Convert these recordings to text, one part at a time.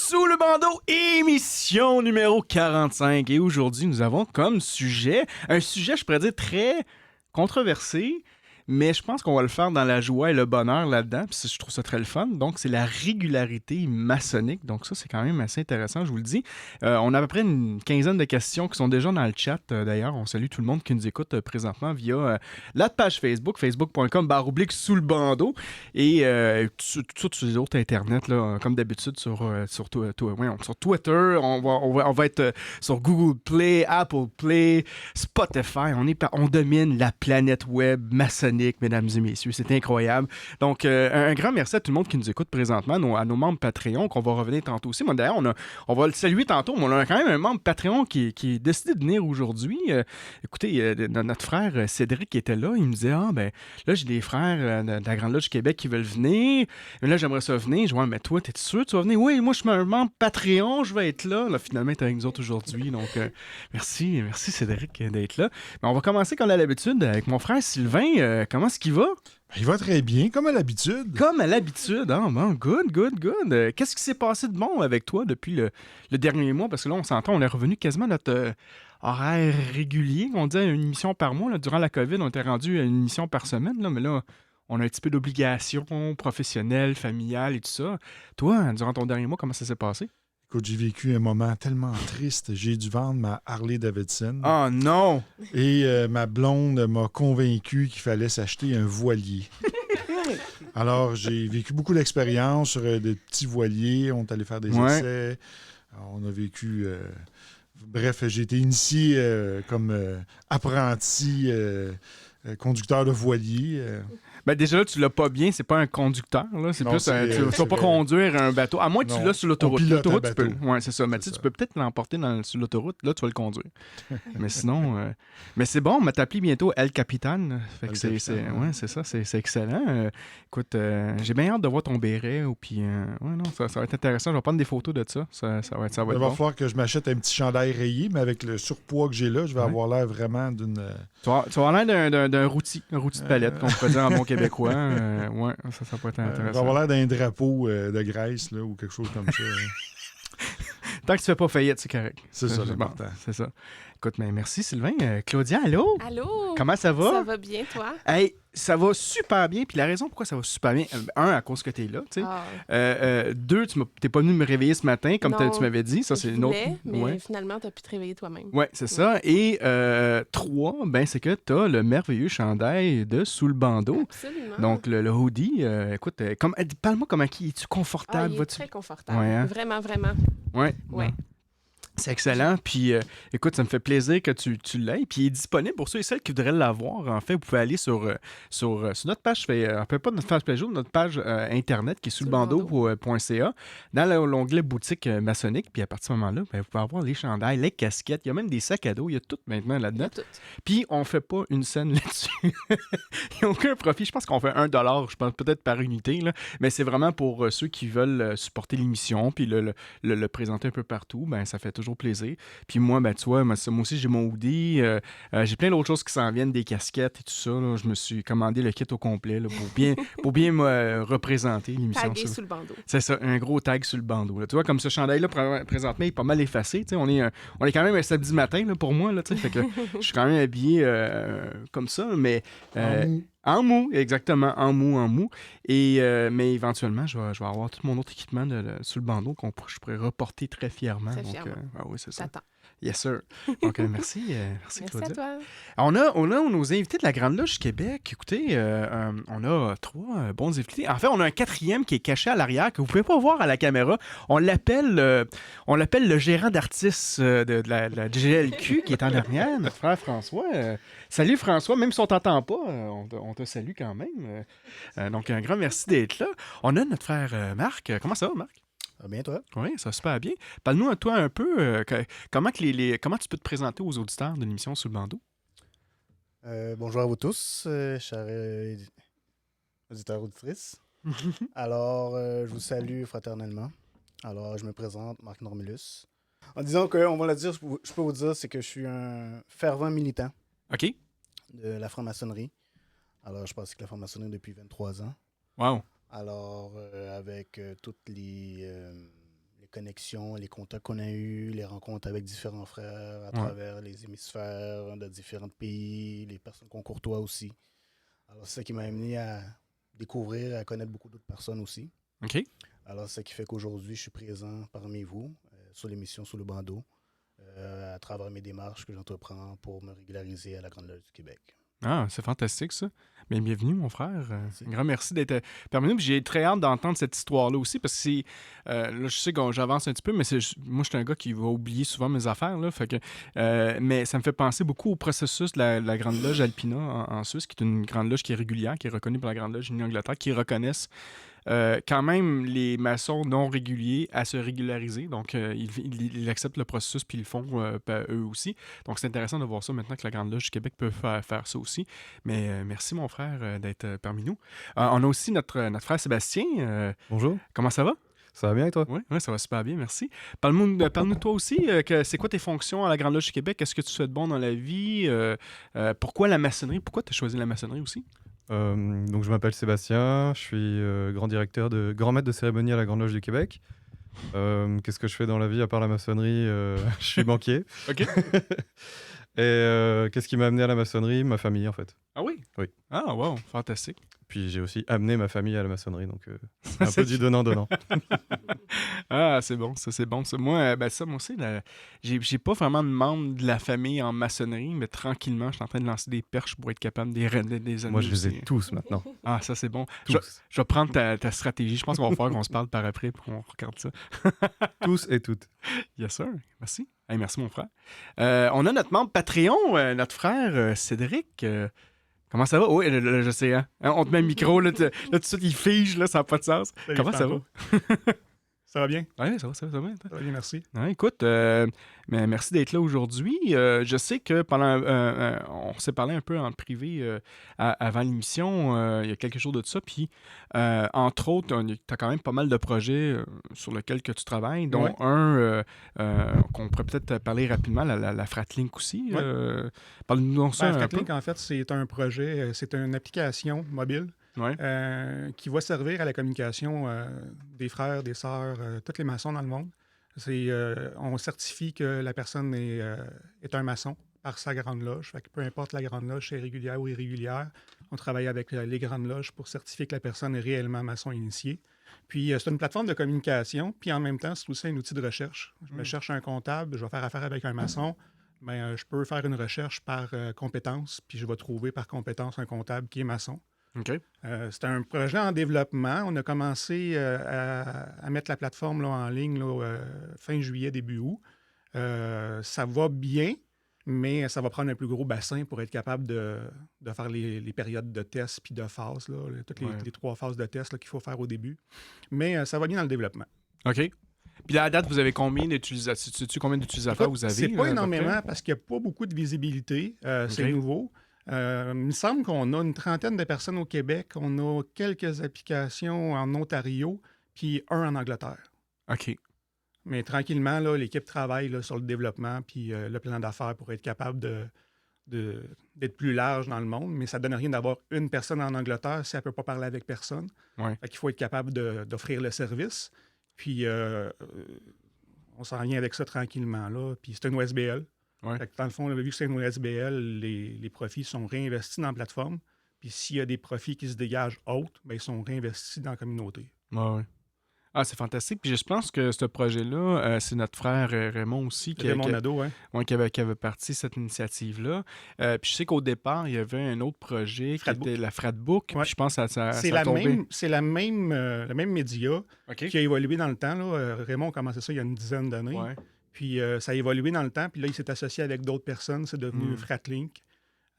Sous le bandeau, émission numéro 45. Et aujourd'hui, nous avons comme sujet, un sujet, je pourrais dire, très controversé, mais je pense qu'on va le faire dans la joie et le bonheur là-dedans, puis je trouve ça très le fun. Donc, c'est la régularité maçonnique. Donc ça, c'est quand même assez intéressant, je vous le dis. On a à peu près une quinzaine de questions qui sont déjà dans le chat. D'ailleurs, on salue tout le monde qui nous écoute présentement via la page Facebook, facebook.com/sous le bandeau, et tout sur les autres internets, là, comme d'habitude, sur Twitter. On va être sur Google Play, Apple Play, Spotify. On domine la planète web maçonnique, mesdames et messieurs. C'est incroyable. Donc, un grand merci à tout le monde qui nous écoute présentement, à nos membres Patreon, qu'on va revenir tantôt aussi. Mais d'ailleurs, on va le saluer tantôt, mais on a quand même un membre Patreon qui a décidé de venir aujourd'hui. Écoutez, notre frère Cédric qui était là, il me disait, là, j'ai des frères de la Grande Loge du Québec qui veulent venir. Mais là, j'aimerais ça venir. Je dis, mais toi, t'es sûr que tu vas venir? Oui, moi, je suis un membre Patreon, je vais être là. Là, finalement, t'es avec nous autres aujourd'hui. Donc, merci Cédric d'être là. Mais on va commencer comme à l'habitude avec mon frère Sylvain. Comment est-ce qu'il va? Il va très bien, comme à l'habitude. Comme à l'habitude, hein? Bon, good. Qu'est-ce qui s'est passé de bon avec toi depuis le dernier mois? Parce que là, on s'entend, on est revenu quasiment à notre horaire régulier. On disait une émission par mois. Là. Durant la COVID, on était rendu à une émission par semaine. Là, mais là, on a un petit peu d'obligations professionnelles, familiales et tout ça. Toi, durant ton dernier mois, comment ça s'est passé? Écoute, j'ai vécu un moment tellement triste. J'ai dû vendre ma Harley Davidson. Oh non! Et ma blonde m'a convaincu qu'il fallait s'acheter un voilier. Alors, j'ai vécu beaucoup d'expériences sur des petits voiliers. On est allé faire des essais. Alors, on a vécu... bref, j'ai été initié comme apprenti conducteur de voilier. Ben déjà là, tu l'as pas bien, c'est pas un conducteur, là. C'est non, plus tu vas pas conduire un bateau. À moins que tu l'as sur l'autoroute. L'autoroute, tu peux. Ouais, c'est ça. Mais tu peux peut-être l'emporter sur l'autoroute, là, tu vas le conduire. Mais sinon. Mais c'est bon, on m'a appelé bientôt El Capitan. Fait que c'est ça, c'est excellent. Écoute, j'ai bien hâte de voir ton béret. Puis, non, ça va être intéressant. Je vais prendre des photos de ça. Ça va être Il va bon. falloir que je m'achète un petit chandail rayé, mais avec le surpoids que j'ai là, je vais avoir l'air vraiment d'une. Tu vas avoir l'air d'un routis de palette, qu'on pourrait dire en bon québécois. Ça peut être intéressant. Ça va avoir l'air d'un drapeau de Grèce là, ou quelque chose comme ça. Tant que tu fais pas faillite, c'est correct. C'est ça, l'important. C'est ça. Écoute, mais merci Sylvain. Claudia, allô? Allô? Comment ça va? Ça va bien, toi? Hey, ça va super bien. Puis la raison pourquoi ça va super bien, à cause que t'es là, tu sais. Deux, t'es pas venu me réveiller ce matin, comme tu m'avais dit. Ça, c'est une autre. Mais finalement, t'as pu te réveiller toi-même. Ouais, c'est ça. Et trois, c'est que t'as le merveilleux chandail de Sous le bandeau. Absolument. Donc, le hoodie, écoute, parle-moi comment es-tu confortable? Il est très confortable. Ouais, hein? Vraiment, vraiment. Ouais. C'est excellent. Puis, écoute, ça me fait plaisir que tu l'aies. Puis, il est disponible pour ceux et celles qui voudraient l'avoir. En fait, vous pouvez aller sur notre page, pas notre page Facebook, notre page Internet qui est sous le bandeau.ca, dans l'onglet boutique maçonnique. Puis, à partir de ce moment-là, vous pouvez avoir les chandails, les casquettes. Il y a même des sacs à dos. Il y a tout maintenant là-dedans. Puis, on fait pas une scène là-dessus. Il n'y a aucun profit. Je pense qu'on fait $1, je pense peut-être par unité. Là. Mais c'est vraiment pour ceux qui veulent supporter l'émission puis le présenter un peu partout. Ça fait toujours plaisir. Puis moi, tu vois, moi aussi, j'ai mon hoodie. J'ai plein d'autres choses qui s'en viennent, des casquettes et tout ça. Là. Je me suis commandé le kit au complet là, pour bien me représenter l'émission. Tagué sous le bandeau. C'est ça, un gros tag sur le bandeau. Là. Tu vois, comme ce chandail-là, présentement, il est pas mal effacé. On est quand même un samedi matin là, pour moi. Là, fait que je suis quand même habillé comme ça, mais... En mou, exactement, en mou. Et, mais éventuellement, je vais avoir tout mon autre équipement sur le bandeau je pourrais reporter très fièrement. Très fièrement. Oui, c'est ça. T'attends. Yes, sir. Donc, merci Claudia. À toi. On a nos invités de la Grande Loge du Québec. Écoutez, on a trois bons invités. En fait, on a un quatrième qui est caché à l'arrière que vous pouvez pas voir à la caméra. On l'appelle le gérant d'artistes de la GLQ qui est en arrière, notre frère François. Salut François, même si on t'entend pas, on te salue quand même. Donc, un grand merci d'être là. On a notre frère Marc. Comment ça va, Marc? Bien, toi? Oui, ça va super bien. Parle-nous à toi un peu, comment tu peux te présenter aux auditeurs de l'émission Sous le bandeau? Bonjour à vous tous, chers auditeurs, auditrices. Alors, je vous salue fraternellement. Alors, je me présente, Marc Normulus. En disant qu'on va le dire, je peux vous dire, c'est que je suis un fervent militant OK. de la franc-maçonnerie. Alors, je pratique la franc-maçonnerie depuis 23 ans. Wow. Alors, avec toutes les connexions, les contacts qu'on a eus, les rencontres avec différents frères à travers les hémisphères de différents pays, les personnes qu'on courtoie aussi. Alors, c'est ça qui m'a amené à découvrir et à connaître beaucoup d'autres personnes aussi. OK. Alors, c'est ça qui fait qu'aujourd'hui, je suis présent parmi vous sur l'émission Sous le bandeau à travers mes démarches que j'entreprends pour me régulariser à la Grande Loge du Québec. Ah, c'est fantastique, ça. Bien, bienvenue, mon frère. Un grand merci d'être parmi nous. Puis j'ai très hâte d'entendre cette histoire-là aussi, parce que c'est... là, je sais que j'avance un petit peu, mais moi, je suis un gars qui va oublier souvent mes affaires, là. Fait que, mais ça me fait penser beaucoup au processus de la Grande Loge Alpina en Suisse, qui est une grande loge qui est régulière, qui est reconnue par la Grande Loge Unie-Angleterre, qui reconnaissent quand même les maçons non réguliers à se régulariser. Donc, ils acceptent le processus puis ils le font eux aussi. Donc, c'est intéressant de voir ça maintenant que la Grande Loge du Québec peut faire ça aussi. Mais merci, mon frère, d'être parmi nous. On a aussi notre frère Sébastien. Bonjour. Comment ça va? Ça va bien et toi? Oui, ça va super bien, merci. Parle-nous de toi aussi. C'est quoi tes fonctions à la Grande Loge du Québec? Qu'est-ce que tu souhaites bon dans la vie? Pourquoi la maçonnerie? Pourquoi tu as choisi la maçonnerie aussi? Donc je m'appelle Sébastien, je suis grand grand maître de cérémonie à la Grande Loge du Québec. Qu'est-ce que je fais dans la vie à part la maçonnerie? Je suis banquier. OK. Et qu'est-ce qui m'a amené à la maçonnerie? Ma famille, en fait. Ah oui? Oui. Ah, wow, fantastique. Puis j'ai aussi amené ma famille à la maçonnerie, donc un peu du donnant-donnant. Ah, c'est bon, ça, c'est bon. Ça. Moi aussi, j'ai pas vraiment de membre de la famille en maçonnerie, mais tranquillement, je suis en train de lancer des perches pour être capable des années. Moi, je les ai aussi. tous maintenant. Ah, ça, c'est bon. Tous. Je vais prendre ta stratégie. Je pense qu'on va faire qu'on se parle par après pour qu'on regarde ça. Tous et toutes. Yes, sir. Merci. Hey, merci, mon frère. On a notre membre Patreon, notre frère Cédric. Comment ça va? Oui, je sais, hein? On te met le micro, là, tout de suite, il fige, là, ça n'a pas de sens. Salut, Comment ça va? Ça va bien? Oui, ça va bien. Toi? Ça va bien, merci. Ouais, écoute, mais merci d'être là aujourd'hui. Je sais que pendant on s'est parlé un peu en privé avant l'émission, il y a quelques jours de ça, puis entre autres, tu as quand même pas mal de projets sur lesquels que tu travailles, dont un qu'on pourrait peut-être parler rapidement, la Fratlink aussi. Parle-nous de ça un peu. Fratlink, en fait, c'est un projet, c'est une application mobile qui va servir à la communication des frères, des sœurs, tous les maçons dans le monde. On certifie que la personne est un maçon par sa grande loge. Fait que peu importe la grande loge, c'est régulière ou irrégulière, on travaille avec les grandes loges pour certifier que la personne est réellement maçon initié. Puis c'est une plateforme de communication, puis en même temps, c'est aussi un outil de recherche. Je me cherche un comptable, je vais faire affaire avec un maçon, mais je peux faire une recherche par compétence, puis je vais trouver par compétence un comptable qui est maçon. OK. C'est un projet en développement. On a commencé à mettre la plateforme là, en ligne là, fin juillet, début août. Ça va bien, mais ça va prendre un plus gros bassin pour être capable de faire les périodes de tests puis de phases, là, toutes les 3 phases de tests là, qu'il faut faire au début. Mais ça va bien dans le développement. OK. Puis à la date, vous avez combien d'utilisateurs? Sais-tu combien d'utilisateurs vous avez? C'est pas énormément parce qu'il n'y a pas beaucoup de visibilité. C'est nouveau. Il me semble qu'on a une trentaine de personnes au Québec. On a quelques applications en Ontario, puis un en Angleterre. OK. Mais tranquillement, là, l'équipe travaille là, sur le développement puis le plan d'affaires pour être capable d'être plus large dans le monde. Mais ça ne donne rien d'avoir une personne en Angleterre si elle ne peut pas parler avec personne. Ouais. Fait qu'il faut être capable d'offrir le service. Puis on s'en vient avec ça tranquillement. Là. Puis c'est une OSBL. Ouais. Fait que dans le fond, vu que c'est une OSBL, les profits sont réinvestis dans la plateforme. Puis s'il y a des profits qui se dégagent autres, bien, ils sont réinvestis dans la communauté. Ouais. Ah, c'est fantastique. Puis je pense que ce projet-là, c'est notre frère Raymond aussi Raymond Nadeau, qui avait parti cette initiative-là. Puis je sais qu'au départ, il y avait un autre projet qui était la Fratbook. Puis je pense que ça a tombé. C'est le même média qui a évolué dans le temps. Là. Raymond a commencé ça il y a une dizaine d'années. Ouais. Puis ça a évolué dans le temps. Puis là, il s'est associé avec d'autres personnes. C'est devenu Fratlink.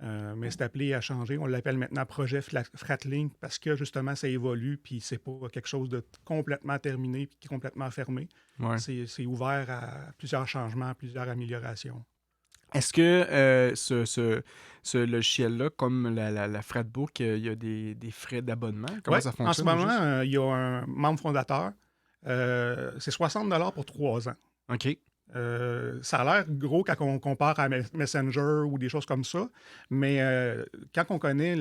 Mais c'est appelé à changer. On l'appelle maintenant projet Fratlink parce que justement, ça évolue. Puis c'est pas quelque chose de complètement terminé puis complètement fermé. Ouais. C'est ouvert à plusieurs changements, à plusieurs améliorations. Est-ce que ce logiciel-là, comme la Fratbook, il y a des frais d'abonnement? Comment ça fonctionne? En ce moment, il y a un membre fondateur. C'est 60$ pour 3 ans. OK. Ça a l'air gros quand on compare à Messenger ou des choses comme ça, mais quand on connaît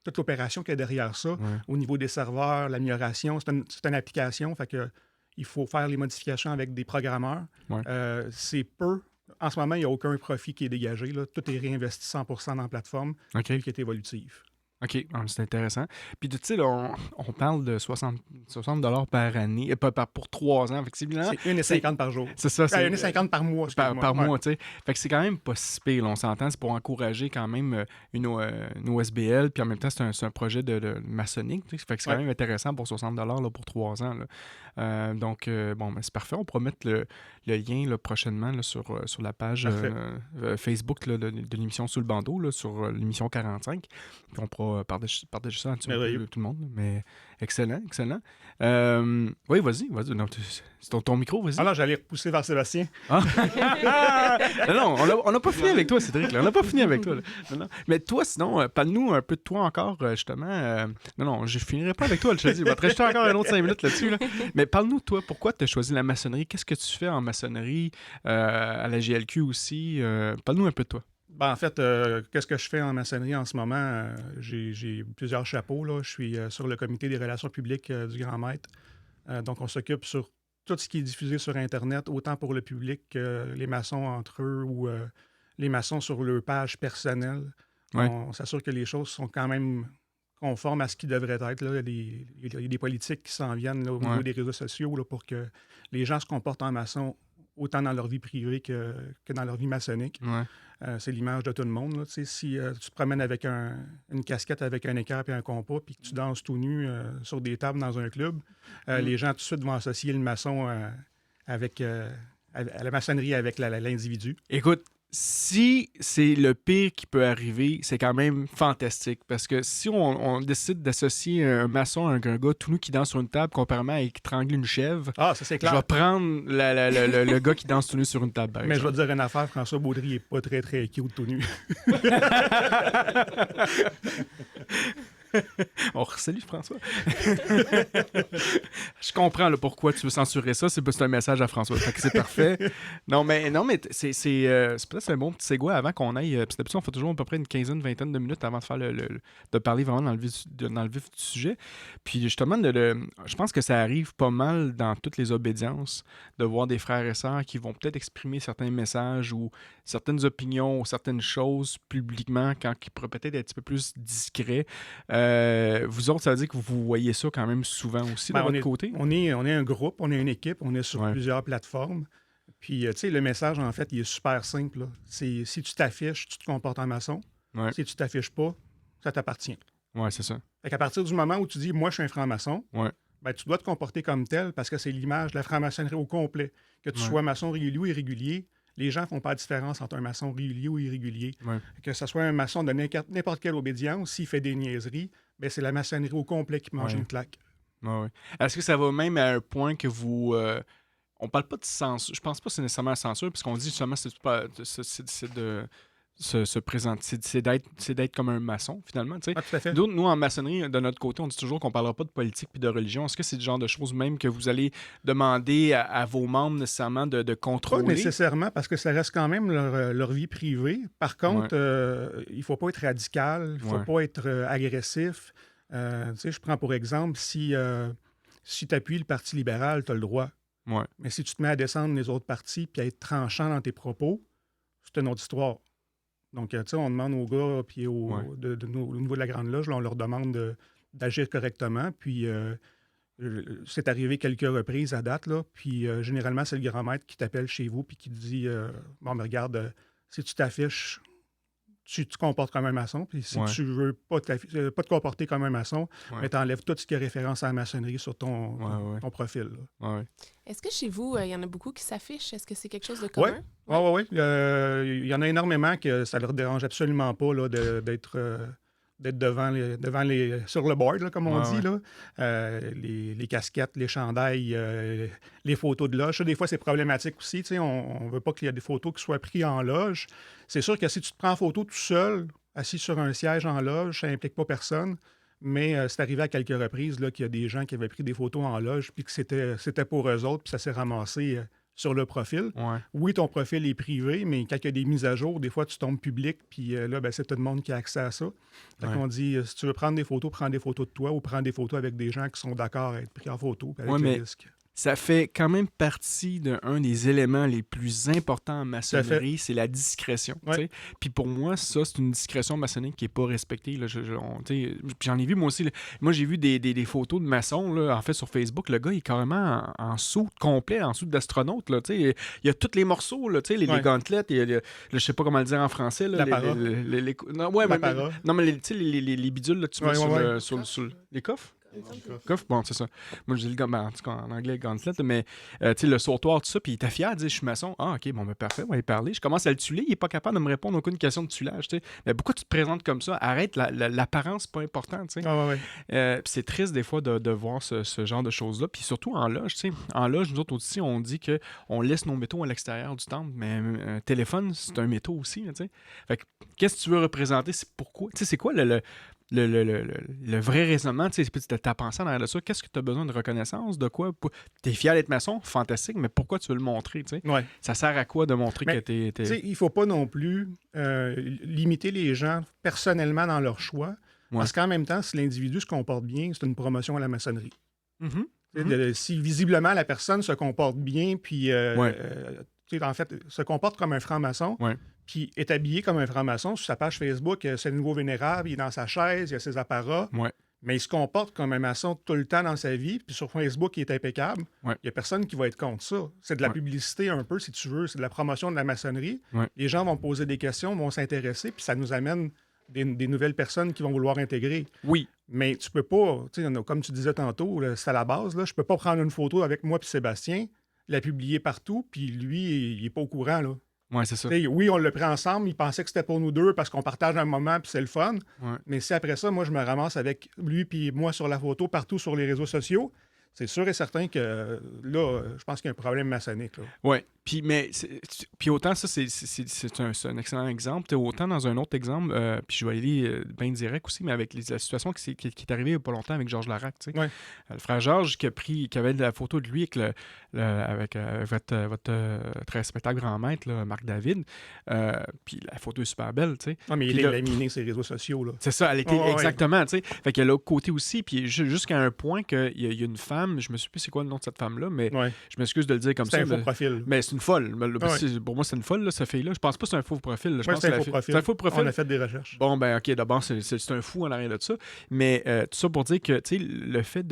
toute l'opération qu'il y a derrière ça, au niveau des serveurs, l'amélioration, c'est une application, fait que il faut faire les modifications avec des programmeurs. Ouais. C'est peu. En ce moment, il n'y a aucun profit qui est dégagé. Là. Tout est réinvesti 100% dans la plateforme, OK. qui est évolutive. OK, c'est intéressant. Puis, tu sais, là, on parle de 60 par année, pour 3 ans. Fait que c'est évidemment, C'est 1,50 par jour. c'est ça. C'est 1,50 par mois. par Ouais. mois, tu sais. Fait que c'est quand même pas si pire, là, on s'entend. C'est pour encourager quand même une OSBL. Puis en même temps, c'est un projet de maçonnique. Tu sais. Fait que c'est quand même intéressant pour 60 là, pour 3 ans. Là. Donc, bon, ben, c'est parfait. On pourra mettre le lien là, prochainement là, sur la page Facebook là, de l'émission Sous le bandeau, là, sur l'émission 45. Puis on pourra partager ça un petit peu tout le monde. Mais excellent. Oui, vas-y. Non, c'est ton micro, vas-y. Alors, j'allais repousser vers Sébastien. Ah. Non, on n'a pas fini avec toi, Cédric. Là. On n'a pas fini avec toi. Là. Non. Mais toi, sinon, parle-nous un peu de toi encore, justement. Non, je finirai pas avec toi, je te dis. Je vais te rester encore un autre 5 minutes là-dessus. Là. Mais parle-nous de toi. Pourquoi tu as choisi la maçonnerie? Qu'est-ce que tu fais en maçonnerie? À la GLQ aussi? Parle-nous un peu de toi. Ben, en fait, qu'est-ce que je fais en maçonnerie en ce moment? J'ai plusieurs chapeaux. Là. Je suis sur le comité des relations publiques du Grand Maître. Donc, on s'occupe sur tout ce qui est diffusé sur Internet, autant pour le public que les maçons entre eux ou les maçons sur leur page personnelle. Ouais. On s'assure que les choses sont quand même conformes à ce qui devrait être. Là. Il y a des politiques qui s'en viennent là, au niveau des réseaux sociaux là, pour que les gens se comportent en maçon autant dans leur vie privée que dans leur vie maçonnique. Ouais. C'est l'image de tout le monde. Là. Si tu te promènes avec une casquette avec un équerre et un compas, puis que tu danses tout nu sur des tables dans un club, les gens tout de suite vont associer le maçon à la maçonnerie avec l'individu. Écoute, si c'est le pire qui peut arriver, c'est quand même fantastique. Parce que si on décide d'associer un maçon à un gars tout nu qui danse sur une table, comparément à étrangler une chèvre, Ah, ça c'est je clair. vais prendre le gars qui danse tout nu sur une table. par Mais je vais exemple. te dire une affaire, François Baudry n'est pas très, très cute tout nu. On salue François. Je comprends là, pourquoi tu veux censurer ça. C'est un message à François. Fait que c'est parfait. Non, mais c'est peut-être un bon petit segue avant qu'on aille. Parce que d'habitude, on fait toujours à peu près une quinzaine, vingtaine de minutes avant de faire de parler vraiment dans le vif du sujet. Puis justement, je pense que ça arrive pas mal dans toutes les obédiences de voir des frères et sœurs qui vont peut-être exprimer certains messages ou certaines opinions ou certaines choses publiquement quand ils pourraient peut-être être un petit peu plus discrets. Vous autres, ça veut dire que vous voyez ça quand même souvent aussi de votre côté? On est un groupe, on est une équipe, on est sur Ouais. plusieurs plateformes. Puis, tu sais, le message, en fait, il est super simple. Là. C'est si tu t'affiches, tu te comportes en maçon. Ouais. Si tu t'affiches pas, ça t'appartient. Ouais, c'est ça. Fait qu'à partir du moment où tu dis « moi, je suis un franc-maçon Ouais. », ben, tu dois te comporter comme tel parce que c'est l'image de la franc-maçonnerie au complet. Que tu Ouais. sois maçon régulier ou irrégulier, les gens font pas la différence entre un maçon régulier ou irrégulier. Ouais. Que ce soit un maçon de n'importe quelle obédience, s'il fait des niaiseries, ben, c'est la maçonnerie au complet qui mange Ouais. une claque. Ouais. Est-ce que ça va même à un point que vous... on parle pas de censure. Je pense pas que c'est nécessairement la censure, parce qu'on dit justement c'est de se présenter, c'est d'être comme un maçon, finalement. Tu sais. Ah, tout à fait. Nous, en maçonnerie, de notre côté, on dit toujours qu'on ne parlera pas de politique puis de religion. Est-ce que c'est le genre de choses même que vous allez demander à vos membres nécessairement de Pas contrôler? nécessairement, parce que ça reste quand même leur vie privée. Par contre, il ne faut pas être radical, il ne faut Ouais. pas être agressif. Tu sais, je prends pour exemple, si tu appuies le Parti libéral, tu as le droit. Ouais. Mais si tu te mets à descendre les autres partis puis à être tranchant dans tes propos, c'est une autre histoire. Donc, tu sais, on demande aux gars, puis au niveau de la Grande Loge, là, on leur demande d'agir correctement. Puis, c'est arrivé quelques reprises à date, là. Puis, généralement, c'est le grand maître qui t'appelle chez vous puis qui te dit bon, mais regarde, si tu t'affiches, tu te comportes comme un maçon. Puis, si tu veux pas te comporter comme un maçon, mais t'enlèves tout ce qui est référence à la maçonnerie sur ton profil. Là. Ouais. Est-ce que chez vous, il y en a beaucoup qui s'affichent? Est-ce que c'est quelque chose de commun? Oui. Il y en a énormément que ça leur dérange absolument pas là, d'être sur le board, là, comme on dit. Là. Les casquettes, les chandails, les photos de loge. Ça, des fois, c'est problématique aussi. On ne veut pas qu'il y ait des photos qui soient prises en loge. C'est sûr que si tu te prends en photo tout seul, assis sur un siège en loge, ça n'implique pas personne. Mais c'est arrivé à quelques reprises là, qu'il y a des gens qui avaient pris des photos en loge puis que c'était pour eux autres, puis ça s'est ramassé sur le profil. Ouais. Oui, ton profil est privé, mais quand il y a des mises à jour, des fois, tu tombes public, puis là, ben, c'est tout le monde qui a accès à ça. Fait qu'on dit, si tu veux prendre des photos, prends des photos de toi ou prends des photos avec des gens qui sont d'accord à être pris en photo avec le risque. ça fait quand même partie d'un des éléments les plus importants en maçonnerie, c'est la discrétion. Ouais. Puis pour moi, ça, c'est une discrétion maçonnique qui n'est pas respectée. Là. Puis j'en ai vu moi aussi. Là. Moi, j'ai vu des photos de maçons, là, en fait, sur Facebook. Le gars, il est carrément en soute complet, en soute d'astronaute. Là, il y a tous les morceaux, là, les gantelets, je sais pas comment le dire en français. Là, les bidules là, tu mets sur les coffres. Coffre, bon, c'est ça. Moi, je dis en tout cas, en anglais, gauntlet, mais le sautoir, tout ça, puis il était fier de dire je suis maçon. Ah, ok, bon, ben parfait, on va y parler. Je commence à le tuiler, il est pas capable de me répondre à aucune question de tuilage, tu sais. Mais pourquoi tu te présentes comme ça? Arrête, l'apparence, c'est pas important, tu sais. Puis c'est triste des fois de voir ce genre de choses-là, puis surtout en loge, tu sais. En loge, nous autres aussi, on dit qu'on laisse nos métaux à l'extérieur du temple, mais un téléphone, c'est un métaux aussi, tu sais. Fait que, qu'est-ce que tu veux représenter? C'est pourquoi? Tu sais, c'est quoi le vrai raisonnement, tu sais, t'as pensé en arrière de ça, qu'est-ce que tu as besoin de reconnaissance, de quoi? T'es fier d'être maçon, fantastique, mais pourquoi tu veux le montrer, tu sais? Ouais. Ça sert à quoi de montrer que t'es... Tu sais, il faut pas non plus limiter les gens personnellement dans leur choix, parce qu'en même temps, si l'individu se comporte bien, c'est une promotion à la maçonnerie. Si visiblement la personne se comporte bien, puis en fait, se comporte comme un franc-maçon, puis est habillé comme un franc-maçon sur sa page Facebook, c'est le nouveau vénérable, il est dans sa chaise, il a ses apparats, mais il se comporte comme un maçon tout le temps dans sa vie, puis sur Facebook, il est impeccable. Il n'y a personne qui va être contre ça. C'est de la publicité un peu, si tu veux, c'est de la promotion de la maçonnerie. Les gens vont poser des questions, vont s'intéresser, puis ça nous amène des nouvelles personnes qui vont vouloir intégrer. Oui. Mais tu peux pas, comme tu disais tantôt, c'est à la base, là, je peux pas prendre une photo avec moi puis Sébastien, la publier partout, puis lui, il est pas au courant, là. Ouais, c'est ça. Oui, on l'a pris ensemble, il pensait que c'était pour nous deux parce qu'on partage un moment puis c'est le fun. Mais si après ça, moi, je me ramasse avec lui puis moi sur la photo partout sur les réseaux sociaux, c'est sûr et certain que là, je pense qu'il y a un problème maçonnique. Oui. Puis autant, ça, c'est un excellent exemple. Autant dans un autre exemple, puis je vais aller bien direct aussi, mais avec la situation qui est arrivée il n'y a pas longtemps avec Georges Larac. Le frère Georges qui avait la photo de lui avec votre très respectable grand-maître, là, Marc David. Puis la photo est super belle. Mais il a laminé ses réseaux sociaux. Là. C'est ça, elle était exactement. Fait qu'il y a l'autre côté aussi, puis jusqu'à un point qu'il y a une femme, je me souviens plus c'est quoi le nom de cette femme-là, mais je m'excuse de le dire comme ça. C'est un faux profil. Mais c'est une folle. Pour moi, c'est une folle, là, cette fille-là. Je pense pas que c'est un faux profil. Je pense c'est un faux profil. C'est un faux profil. On a fait des recherches. Bon, ben, OK, d'abord, c'est un fou en arrière de ça. Mais tout ça pour dire que, tu sais, le fait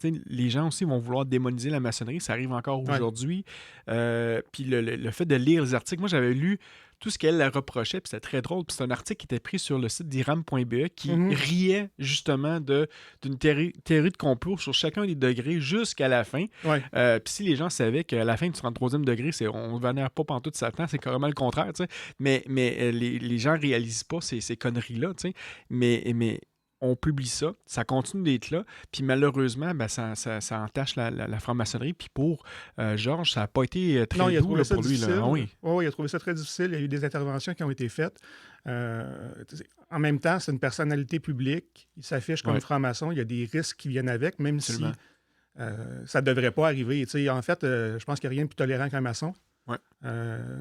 les gens aussi vont vouloir démoniser la maçonnerie, ça arrive encore aujourd'hui. Puis le fait de lire les articles, moi, j'avais lu tout ce qu'elle la reprochait, puis c'était très drôle. Puis c'est un article qui était pris sur le site d'iram.be qui riait justement d'une théorie de complot sur chacun des degrés jusqu'à la fin. Puis si les gens savaient qu'à la fin du 33e degré, on ne vénère pas pantoute Satan, c'est carrément le contraire, tu sais. Mais les gens ne réalisent pas ces conneries-là, tu sais. Mais on publie ça, ça continue d'être là, puis malheureusement, ben, ça entache la franc-maçonnerie, puis pour Georges, ça n'a pas été très doux pour lui. Là. Ah, oui. Il a trouvé ça très difficile, il y a eu des interventions qui ont été faites. En même temps, c'est une personnalité publique, il s'affiche comme franc-maçon, il y a des risques qui viennent avec, même si ça ne devrait pas arriver. En fait, je pense qu'il n'y a rien de plus tolérant qu'un maçon.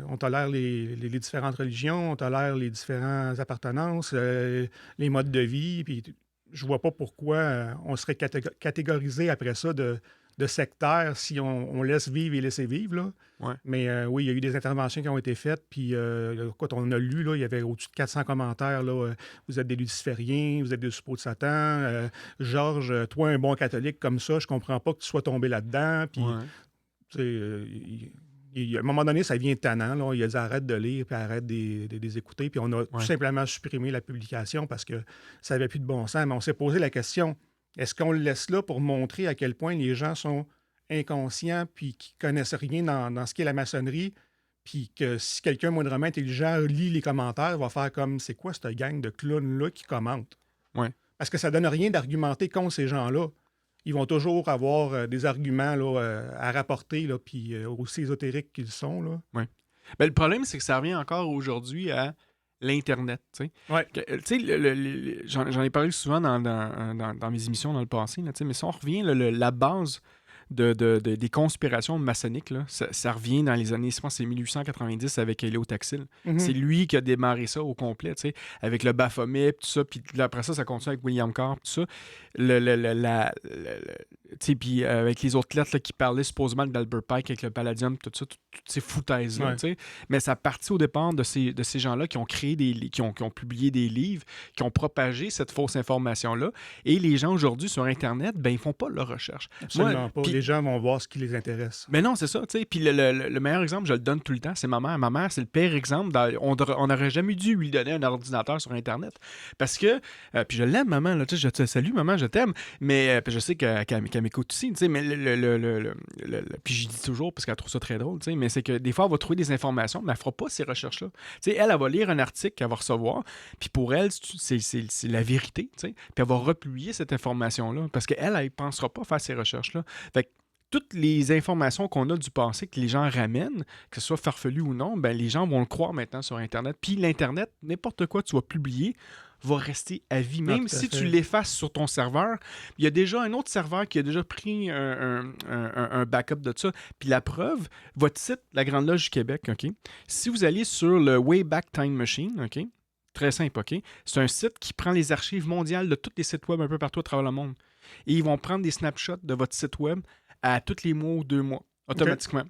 On tolère les différentes religions, on tolère les différentes appartenances, les modes de vie, puis je vois pas pourquoi on serait catégorisé après ça de sectaire si on laisse vivre et laisser vivre. Là. Mais oui, il y a eu des interventions qui ont été faites, puis quand on a lu, là, il y avait au-dessus de 400 commentaires. Là, vous êtes des lucifériens, vous êtes des suppôts de Satan. Georges, toi, un bon catholique comme ça, je comprends pas que tu sois tombé là-dedans. Puis, à un moment donné, ça devient tannant. Là. Il a dit arrête de lire, puis arrête de les écouter. Puis on a tout simplement supprimé la publication parce que ça n'avait plus de bon sens. Mais on s'est posé la question, est-ce qu'on le laisse là pour montrer à quel point les gens sont inconscients puis qui ne connaissent rien dans ce qu'est la maçonnerie, puis que si quelqu'un moindrement intelligent lit les commentaires, va faire comme, c'est quoi cette gang de clowns-là qui commentent? Parce que ça ne donne rien d'argumenter contre ces gens-là. Ils vont toujours avoir des arguments là, à rapporter, là, puis aussi ésotériques qu'ils sont. Là. Ben, le problème, c'est que ça revient encore aujourd'hui à l'Internet. J'en ai parlé souvent dans mes émissions dans le passé, là, mais si on revient, la base des conspirations maçonniques, là, ça revient dans les années, je pense c'est 1890 avec Léo Taxil. C'est lui qui a démarré ça au complet, avec le Baphomet, tout ça, puis après ça continue avec William Carr, tout ça. puis avec les autres lettres là, qui parlaient supposément d'Albert Pike avec le Palladium, tout ça, toutes ces foutaises-là. Ouais. Tu sais. Mais ça partit au départ de ces gens-là qui ont créé qui ont publié des livres, qui ont propagé cette fausse information-là. Et les gens aujourd'hui sur Internet, ben ils font pas leur recherche. Absolument pas. puis- Les gens vont voir ce qui les intéresse. Mais non, c'est ça, tu sais. Puis le meilleur exemple, je le donne tout le temps, c'est ma mère. Ma mère, c'est le pire exemple. On n'aurait jamais dû lui donner un ordinateur sur Internet. Parce que, puis je l'aime, maman, là, tu sais, je te salue, maman, je t'aime. Mais puis je sais qu'elle m'écoute aussi, tu sais. Mais puis je dis toujours, parce qu'elle trouve ça très drôle, tu sais. Mais c'est que des fois, elle va trouver des informations, mais elle fera pas ces recherches-là. Tu sais, elle va lire un article qu'elle va recevoir. Puis pour elle, c'est la vérité, tu sais. Puis elle va republier cette information-là. Parce qu'elle, elle ne pensera pas faire ces recherches-là. Fait que toutes les informations qu'on a du passé que les gens ramènent, que ce soit farfelu ou non, ben les gens vont le croire maintenant sur Internet. Puis l'Internet, n'importe quoi tu vas publier, va rester à vie. Même tout à si fait. tu l'effaces sur ton serveur, il y a déjà un autre serveur qui a déjà pris un backup de ça. Puis la preuve, votre site, la Grande Loge du Québec, OK? Si vous allez sur le Wayback Time Machine, OK? Très simple, OK? C'est un site qui prend les archives mondiales de tous les sites web un peu partout à travers le monde. Et ils vont prendre des snapshots de votre site web à tous les mois ou 2 mois, automatiquement.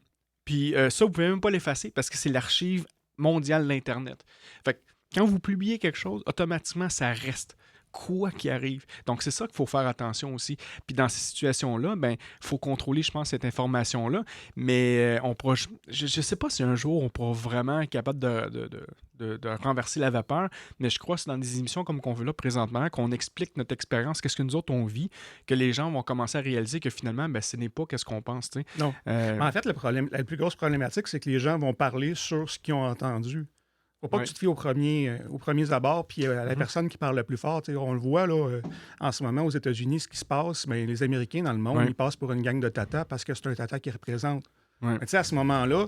Puis ça, vous ne pouvez même pas l'effacer parce que c'est l'archive mondiale de l'Internet. Fait que quand vous publiez quelque chose, automatiquement, ça reste. Quoi qu'il arrive. Donc, c'est ça qu'il faut faire attention aussi. Puis dans ces situations-là, ben, il faut contrôler, je pense, cette information-là. Mais on pourra, je ne sais pas si un jour on pourra vraiment être capable de renverser la vapeur, mais je crois que c'est dans des émissions comme qu'on veut là présentement, qu'on explique notre expérience, qu'est-ce que nous autres on vit, que les gens vont commencer à réaliser que finalement, ben, ce n'est pas qu'est-ce qu'on pense. Tu sais. Non. En fait, la plus grosse problématique, c'est que les gens vont parler sur ce qu'ils ont entendu. Faut pas Ouais. que tu te fies aux premiers abords, puis à la personne qui parle le plus fort. Tu sais, on le voit là, en ce moment aux États-Unis, ce qui se passe, mais les Américains dans le monde, Ouais. ils passent pour une gang de tatas parce que c'est un tata qui représente. Ouais. Mais tu sais, à ce moment-là,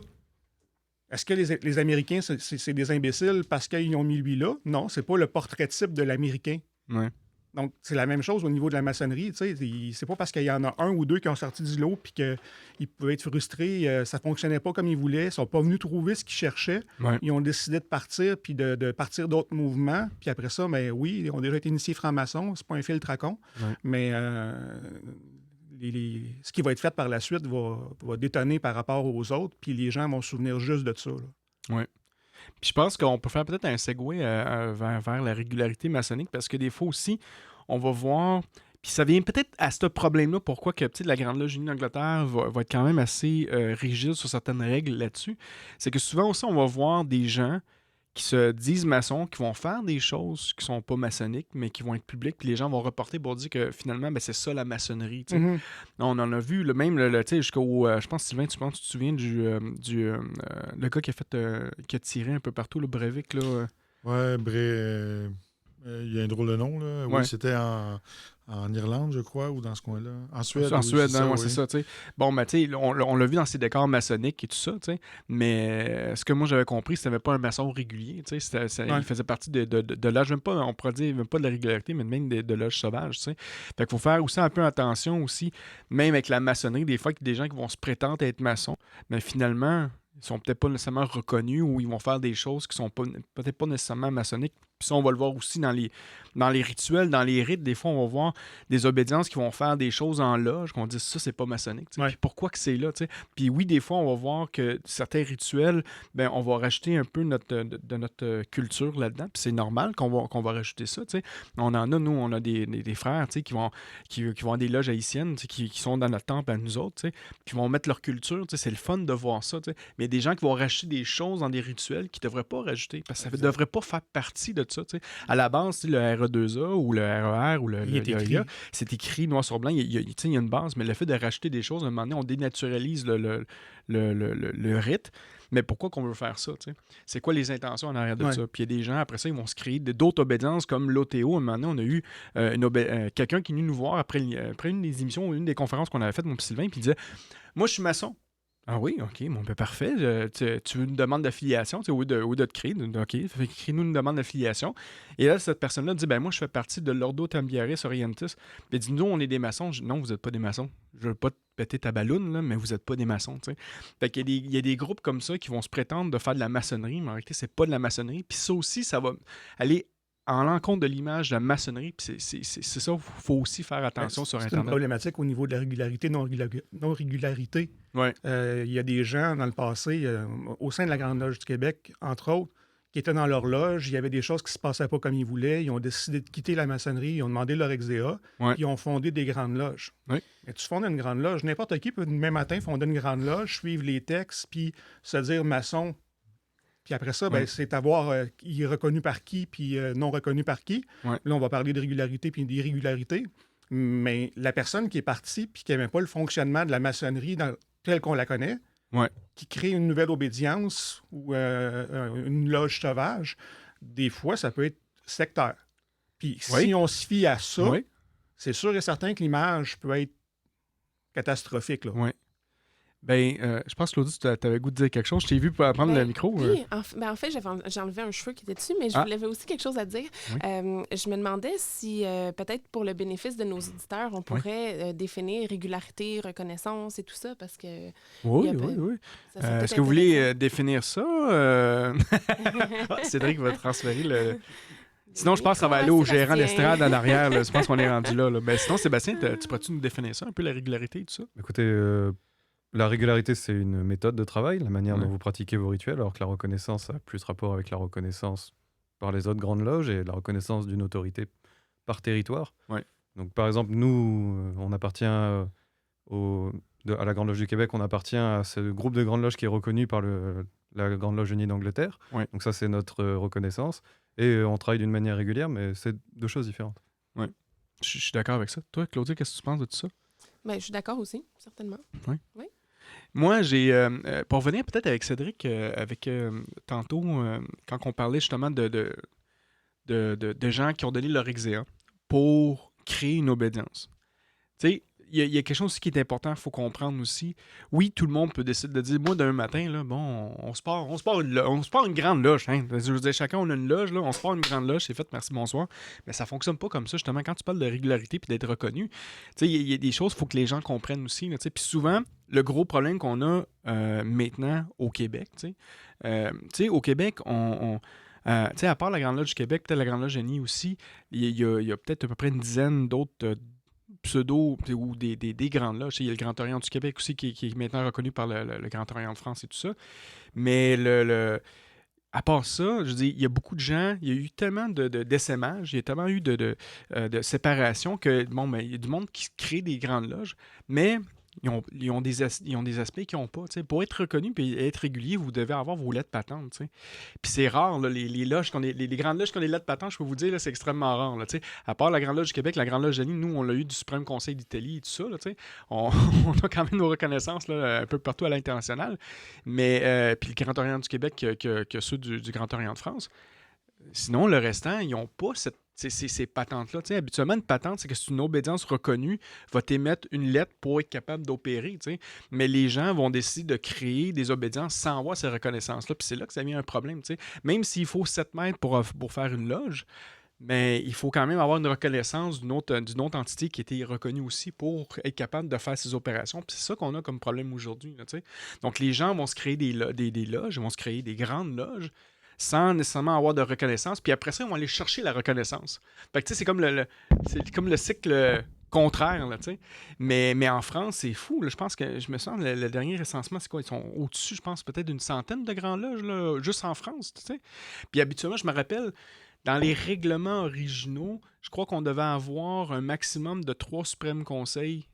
est-ce que les Américains, c'est des imbéciles parce qu'ils ont mis lui là? Non, c'est pas le portrait type de l'Américain. Ouais. Donc, c'est la même chose au niveau de la maçonnerie. Tu sais, c'est pas parce qu'il y en a un ou deux qui ont sorti du lot puis qu'ils pouvaient être frustrés, ça fonctionnait pas comme ils voulaient, ils sont pas venus trouver ce qu'ils cherchaient. Ouais. Ils ont décidé de partir puis de partir d'autres mouvements. Puis après ça, ben oui, ils ont déjà été initiés francs-maçons, c'est pas un filtre à con. Ouais. Mais ce qui va être fait par la suite va détonner par rapport aux autres, puis les gens vont se souvenir juste de ça. Là. Puis je pense qu'on peut faire peut-être un segue vers la régularité maçonnique parce que des fois aussi, on va voir. Puis ça vient peut-être à ce problème-là, pourquoi que la Grande Loge unie d'Angleterre va être quand même assez rigide sur certaines règles là-dessus. C'est que souvent aussi, on va voir des gens qui se disent maçons, qui vont faire des choses qui sont pas maçonniques, mais qui vont être publiques, puis les gens vont reporter pour dire que finalement, ben, c'est ça la maçonnerie. Tu sais. Mhm. On en a vu même tu sais, jusqu'au. Je pense, Sylvain, tu te souviens le gars qui a tiré un peu partout, le Breivik, là. Ouais, il y a un drôle de nom, là. Ouais. Oui, c'était en Irlande, je crois, ou dans ce coin-là. En Suède. En oui, Suède, c'est hein, ouais, oui. c'est ça, tu sais. Bon, ben, tu sais, on l'a vu dans ses décors maçonniques et tout ça, tu sais. Mais ce que moi j'avais compris, c'était pas un maçon régulier, tu sais. Ouais. Il faisait partie de l'âge, même pas, on pourrait dire, même pas de la régularité, mais même de l'âge sauvage, tu sais. Fait qu'il faut faire aussi un peu attention aussi, même avec la maçonnerie, des fois, qu'il y a des gens qui vont se prétendre être maçons, mais finalement, ils sont peut-être pas nécessairement reconnus ou ils vont faire des choses qui sont peut-être pas nécessairement maçonniques. Puis ça, on va le voir aussi dans les rituels, dans les rites. Des fois, on va voir des obédiences qui vont faire des choses en loge, qu'on dit ça, c'est pas maçonnique. Tu sais. Ouais. Puis pourquoi que c'est là? Tu sais? Puis oui, des fois, on va voir que certains rituels, ben, on va rajouter un peu de notre culture là-dedans. Puis c'est normal qu'on va rajouter ça. Tu sais. On a des frères tu sais, qui vont avoir des loges haïtiennes, tu sais, qui sont dans notre temple à nous autres, tu sais, qui vont mettre leur culture. Tu sais. C'est le fun de voir ça. Tu sais. Mais il y a des gens qui vont rajouter des choses dans des rituels qu'ils ne devraient pas rajouter parce que ça ne devrait pas faire partie de ça. Tu sais. À la base, tu sais, le RE2A ou le RER ou Il est écrit. c'est écrit noir sur blanc. Il y a une base, mais le fait de rajouter des choses, à un moment donné, on dénaturalise le rite. Mais pourquoi qu'on veut faire ça? Tu sais? C'est quoi les intentions en arrière de Ouais. ça? Puis il y a des gens, après ça, ils vont se créer d'autres obédiences comme l'OTO. À un moment donné, on a eu quelqu'un qui est venu nous voir après une des émissions, une des conférences qu'on avait faites, mon petit Sylvain, puis il disait « Moi, je suis maçon. » Ah oui, OK, bon, ben parfait. Tu veux une demande d'affiliation, au lieu de te créer. OK, crée-nous une demande d'affiliation. Et là, cette personne-là dit, ben moi, je fais partie de l'Ordo Tambiaris Orientis. Puis elle dit, nous, on est des maçons. Non, vous n'êtes pas des maçons. Je veux pas te péter ta balloune, là, mais vous n'êtes pas des maçons, tu sais. Fait qu'il y a des groupes comme ça qui vont se prétendre de faire de la maçonnerie, mais en réalité, c'est pas de la maçonnerie. Puis ça aussi, ça va aller en l'encontre de l'image de la maçonnerie. Puis c'est ça, il faut aussi faire attention sur C'est une Internet. problématique au niveau de la régularité, non-régularité. Ouais. Il y a des gens dans le passé, au sein de la Grande Loge du Québec, entre autres, qui étaient dans leur loge, il y avait des choses qui ne se passaient pas comme ils voulaient, ils ont décidé de quitter la maçonnerie, ils ont demandé leur ex-DA, Ouais. ils ont fondé des grandes loges. Ouais. Mais tu fondes une grande loge, n'importe qui peut demain matin fonder une grande loge, suivre les textes, puis se dire maçon. Puis après ça, ben, Ouais. c'est à voir il est reconnu par qui, puis non reconnu par qui. Ouais. Là, on va parler de régularité puis d'irrégularité. Mais la personne qui est partie puis qui n'aimait pas le fonctionnement de la maçonnerie telle qu'on la connaît, Ouais. qui crée une nouvelle obédience ou une loge sauvage, des fois, ça peut être sectaire. Puis Oui. si on se fie à ça, Oui. c'est sûr et certain que l'image peut être catastrophique. Là. Ouais. Ben, je pense, Claudie, tu avais goût de dire quelque chose. Je t'ai vu prendre le micro. Oui, en fait, j'ai enlevé un cheveu qui était dessus, mais je voulais aussi quelque chose à dire. Oui. Je me demandais si, peut-être pour le bénéfice de nos auditeurs, on pourrait définir régularité, reconnaissance et tout ça, parce que... Oui, il y a- oui. ça serait Est-ce peut-être que vous voulez intéressant. définir ça? Cédric va transférer le... Sinon, je pense que ça va aller au gérant d'estrade en arrière. Là. Je pense qu'on est rendu là. Ben, sinon, Sébastien, tu pourrais-tu nous définir ça, un peu la régularité et tout ça? Écoutez, la régularité, c'est une méthode de travail, la manière Ouais. dont vous pratiquez vos rituels, alors que la reconnaissance a plus rapport avec la reconnaissance par les autres grandes loges et la reconnaissance d'une autorité par territoire. Ouais. Donc, par exemple, nous, on appartient à la Grande Loge du Québec, on appartient à ce groupe de grandes loges qui est reconnu par la Grande Loge unie d'Angleterre. Ouais. Donc ça, c'est notre reconnaissance. Et on travaille d'une manière régulière, mais c'est deux choses différentes. Je suis d'accord avec ça. Toi, Claudia, qu'est-ce que tu penses de tout ça? Ben, je suis d'accord aussi, certainement. Moi, j'ai... pour revenir peut-être avec Cédric, tantôt, quand on parlait justement de gens qui ont donné leur exéa pour créer une obédience. Tu sais, il y a quelque chose aussi qui est important, il faut comprendre aussi. Oui, tout le monde peut décider de dire, moi, d'un matin, là, bon, on se part une grande loge. Hein. Je veux dire, chacun, on a une loge, là, on se part une grande loge, c'est fait, merci, bonsoir. Mais ça fonctionne pas comme ça, justement. Quand tu parles de régularité puis d'être reconnu, tu sais, il y a des choses, il faut que les gens comprennent aussi. Là, tu sais. Puis souvent, le gros problème qu'on a maintenant au Québec, tu sais, au Québec, tu sais, à part la Grande Loge du Québec, peut-être la Grande Loge Génie aussi, il y a peut-être à peu près une dizaine d'autres pseudo ou des grandes loges. Il y a le Grand Orient du Québec aussi qui est maintenant reconnu par le Grand Orient de France et tout ça. Mais à part ça, je dis, il y a beaucoup de gens, il y a eu tellement d'essaimages, il y a tellement eu de séparation que bon, ben, il y a du monde qui crée des grandes loges, mais ils ont des aspects qu'ils n'ont pas. T'sais. Pour être reconnu et être régulier, vous devez avoir vos lettres patentes. T'sais. Puis c'est rare, là, les loges, les grandes loges qui ont des lettres patentes, je peux vous dire, là, c'est extrêmement rare. Là, à part la Grande Loge du Québec, la Grande Loge Génie, nous, on l'a eu du Suprême Conseil d'Italie et tout ça. Là, on a quand même nos reconnaissances là, un peu partout à l'international. Mais puis le Grand Orient du Québec que ceux du Grand Orient de France. Sinon, le restant, ils n'ont pas ces patentes-là. T'sais, habituellement, une patente, c'est que c'est une obédience reconnue, va t'émettre une lettre pour être capable d'opérer. T'sais. Mais les gens vont décider de créer des obédiences sans avoir ces reconnaissances-là. Puis c'est là que ça vient un problème. T'sais. Même s'il faut 7 mètres pour faire une loge, mais il faut quand même avoir une reconnaissance d'une autre entité qui était reconnue aussi pour être capable de faire ces opérations. Puis c'est ça qu'on a comme problème aujourd'hui. Là, donc les gens vont se créer des loges, ils vont se créer des grandes loges, sans nécessairement avoir de reconnaissance. Puis après ça, ils vont aller chercher la reconnaissance. Fait que, tu sais, c'est comme le cycle contraire, là, tu sais. Mais en France, c'est fou. Là. Je pense que, je me sens, le dernier recensement, c'est quoi? Ils sont au-dessus, je pense, peut-être d'une centaine de grandes loges, là, juste en France, tu sais. Puis habituellement, je me rappelle, dans les règlements originaux, je crois qu'on devait avoir un maximum de 3 suprêmes conseils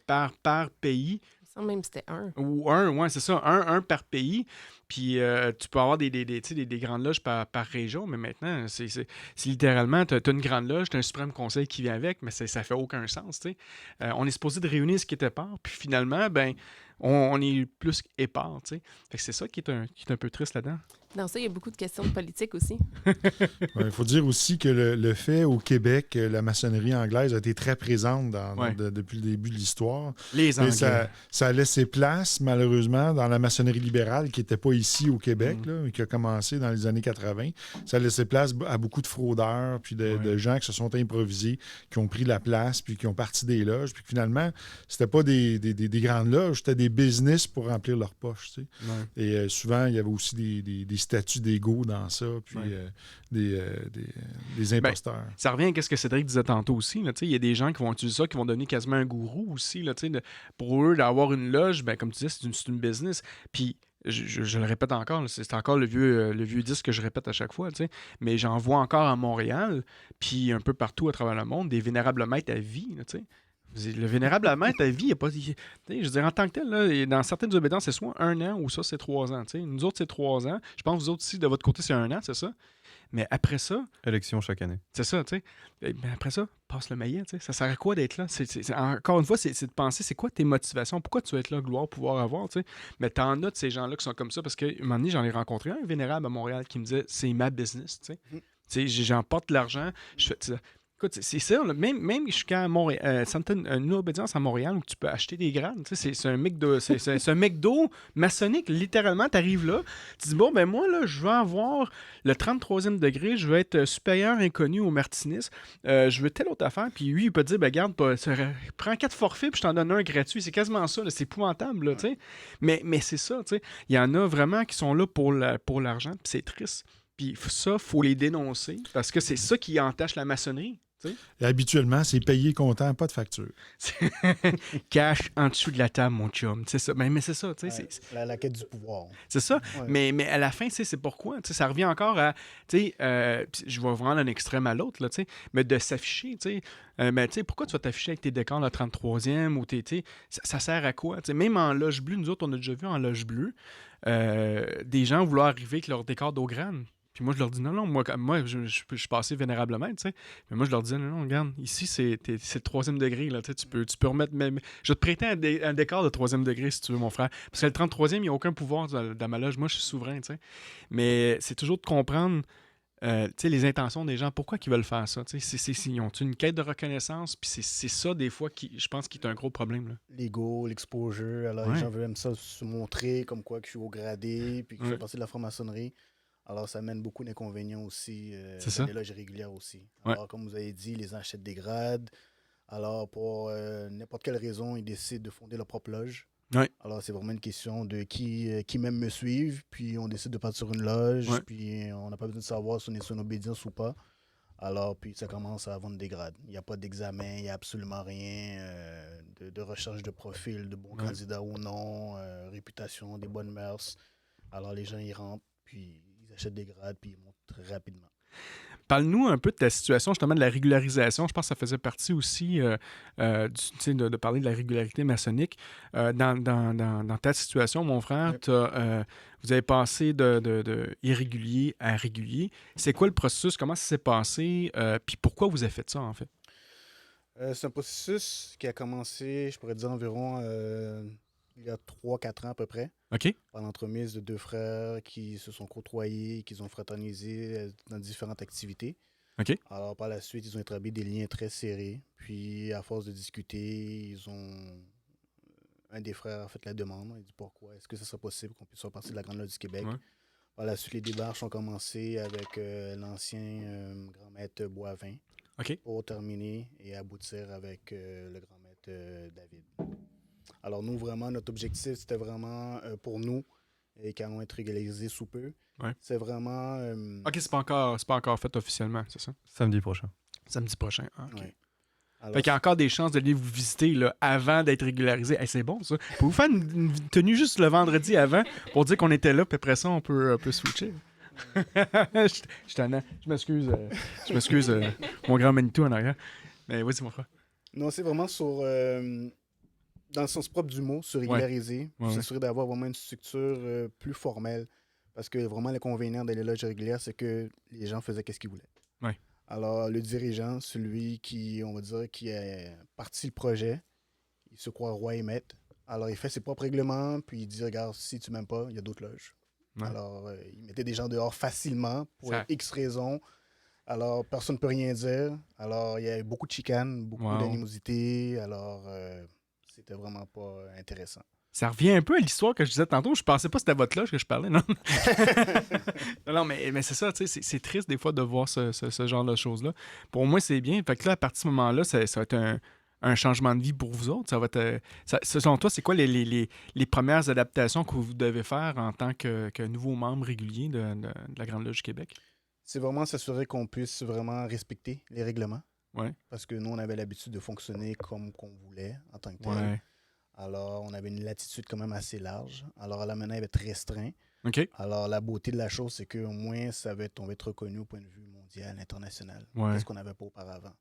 par pays. Ça, même c'était un. Ou un, ouais, c'est ça, un par pays. Puis tu peux avoir des grandes loges par région, mais maintenant, c'est littéralement, tu as une grande loge, tu as un suprême conseil qui vient avec, mais ça fait aucun sens. On est supposé de réunir ce qui est épars, puis finalement, ben, on est plus épars. Fait que c'est ça qui est un peu triste là-dedans. Dans ça, il y a beaucoup de questions de politique aussi. Il faut dire aussi que le fait au Québec, la maçonnerie anglaise a été très présente depuis le début de l'histoire. Les Anglais. Ça a laissé place, malheureusement, dans la maçonnerie libérale qui n'était pas ici au Québec, là, mais qui a commencé dans les années 80. Ça a laissé place à beaucoup de fraudeurs, puis de gens qui se sont improvisés, qui ont pris la place, puis qui ont parti des loges. Puis finalement, c'était pas des grandes loges, c'était des business pour remplir leur poche. Tu sais. Ouais. Et souvent, il y avait aussi des statuts d'ego dans ça, puis des imposteurs. Ça revient à ce que Cédric disait tantôt aussi. Il y a des gens qui vont utiliser ça, qui vont donner quasiment un gourou aussi. Là, pour eux, d'avoir une loge, comme tu disais, c'est une business. Puis, je le répète encore, là, c'est encore le vieux disque que je répète à chaque fois, mais j'en vois encore à Montréal, puis un peu partout à travers le monde, des vénérables maîtres à vie. Là, le vénérable maître à vie, il n'y a pas. Je veux dire, en tant que tel, là, dans certaines obédiences, c'est soit 1 an ou ça, c'est 3 ans. Nous autres, c'est 3 ans. Je pense que vous autres aussi, de votre côté, c'est 1 an, c'est ça? Mais après ça. Élection chaque année. C'est ça, tu sais. Mais après ça, passe le maillet, tu sais. Ça sert à quoi d'être là? Encore une fois, c'est de penser, c'est quoi tes motivations? Pourquoi tu veux être là, gloire, pouvoir avoir, tu sais? Mais t'en as de ces gens-là qui sont comme ça, parce qu'à un moment donné, j'en ai rencontré un vénérable à Montréal qui me disait, c'est ma business, tu sais. Tu sais, j'emporte de l'argent, je fais. Écoute, c'est ça, là, même jusqu'à Montréal, une obédience à Montréal où tu peux acheter des grades. C'est un McDo, c'est un McDo maçonnique. Littéralement, tu arrives là, tu dis, bon, ben moi, là, je veux avoir le 33e degré, je veux être supérieur inconnu au Martinis, je veux telle autre affaire. Puis lui, il peut te dire, ben garde, prends 4 forfaits, puis je t'en donne un gratuit. C'est quasiment ça, là, c'est épouvantable, là, tu sais. Mais c'est ça, tu sais. Il y en a vraiment qui sont là pour l'argent, puis c'est triste. Puis ça, il faut les dénoncer, parce que c'est ça qui entache la maçonnerie. Et habituellement, c'est payé comptant, pas de facture. Cash en dessous de la table, mon chum. C'est ça. Mais c'est ça. La quête du pouvoir. C'est ça. Ouais. Mais à la fin, c'est pourquoi. Ça revient encore à. Je vais vraiment d'un extrême à l'autre, là, mais de s'afficher. Mais pourquoi tu vas t'afficher avec tes décors le 33e ou ça sert à quoi? Même en loge bleue, nous autres, on a déjà vu en loge bleue des gens vouloir arriver avec leur décor d'eau grande. Puis moi, je leur dis non, moi je suis passé vénérablement, tu sais. Mais moi, je leur disais non, regarde, ici, c'est le 3e degré, là, tu peux remettre même. Je vais te prêter un décor de 3e degré si tu veux, mon frère. Parce que le 33e, il n'y a aucun pouvoir dans ma loge. Moi, je suis souverain, tu sais. Mais c'est toujours de comprendre les intentions des gens, pourquoi ils veulent faire ça. Ils ont une quête de reconnaissance, puis c'est ça, des fois, je pense, qui est un gros problème. Là. L'ego, l'exposure. Alors, les gens veulent même ça se montrer comme quoi que je suis haut gradé, puis que je fais partie de la franc-maçonnerie. Alors, ça amène beaucoup d'inconvénients aussi dans les loges régulières aussi. Alors, comme vous avez dit, les gens achètent des grades. Alors, pour n'importe quelle raison, ils décident de fonder leur propre loge. Ouais. Alors, c'est vraiment une question de qui même me suivent. Puis, on décide de partir sur une loge. Ouais. Puis, on n'a pas besoin de savoir si on est sur une obédience ou pas. Alors, puis, ça commence à vendre des grades. Il n'y a pas d'examen, il n'y a absolument rien de recherche de profil, de bons candidats ou non, réputation, des bonnes mœurs. Alors, les gens y rentrent, puis ils achètent des grades, puis ils montent très rapidement. Parle-nous un peu de ta situation, justement, de la régularisation. Je pense que ça faisait partie aussi de parler de la régularité maçonnique. Dans ta situation, mon frère, vous avez passé de irrégulier à régulier. C'est quoi le processus? Comment ça s'est passé? Puis pourquoi vous avez fait ça, en fait? C'est un processus qui a commencé, je pourrais dire, environ il y a 3-4 ans à peu près. OK. Par l'entremise de 2 frères qui se sont côtoyés, qui ont fraternisé dans différentes activités. OK. Alors, par la suite, ils ont établi des liens très serrés. Puis, à force de discuter, un des frères a fait la demande. Il dit pourquoi est-ce que ce serait possible qu'on puisse faire partie de la Grande Loge du Québec. Ouais. Par la suite, les démarches ont commencé avec l'ancien grand maître Boivin. OK. Pour terminer et aboutir avec le grand maître David. Alors nous, vraiment, notre objectif, c'était vraiment pour nous, et qui allons être régularisés sous peu, c'est vraiment... OK, c'est pas encore fait officiellement, c'est ça? Samedi prochain. Samedi prochain, OK. Ouais. Alors, Fait qu'il y a encore des chances de aller vous visiter là, avant d'être régularisé. Hey, c'est bon, ça. Pouvez-vous faire une tenue juste le vendredi avant pour dire qu'on était là, puis après ça, on peut switcher? Je m'excuse, mon grand Manitou en arrière. Mais oui, c'est mon frère. non, c'est vraiment dans le sens propre du mot, se régulariser, pour s'assurer d'avoir vraiment une structure plus formelle. Parce que vraiment, l'inconvénient des loges régulières, c'est que les gens faisaient ce qu'ils voulaient. Ouais. Alors, le dirigeant, celui qui, on va dire, qui a parti le projet, il se croit roi et maître. Alors, il fait ses propres règlements, puis il dit, regarde, si tu m'aimes pas, il y a d'autres loges. Ouais. Alors, il mettait des gens dehors facilement pour X raisons. Alors, personne ne peut rien dire. Alors, il y a eu beaucoup de chicanes, beaucoup d'animosité. Alors, c'était vraiment pas intéressant. Ça revient un peu à l'histoire que je disais tantôt. Je pensais pas que c'était votre loge que je parlais, non? non, mais c'est ça, tu sais, c'est triste des fois de voir ce genre de choses-là. Pour moi, c'est bien. Fait que là, à partir de ce moment-là, ça va être un changement de vie pour vous autres? Ça va être, selon toi, c'est quoi les premières adaptations que vous devez faire en tant que nouveau membre régulier de la Grande Loge du Québec? C'est vraiment s'assurer qu'on puisse vraiment respecter les règlements. Ouais. Parce que nous, on avait l'habitude de fonctionner comme qu'on voulait en tant que tel. Ouais. Alors, on avait une latitude quand même assez large. Alors, là, maintenant, il va être restreint. OK. Alors, la beauté de la chose, c'est qu'au moins, on va être reconnu au point de vue mondial, international. Ouais. Qu'est-ce qu'on n'avait pas auparavant.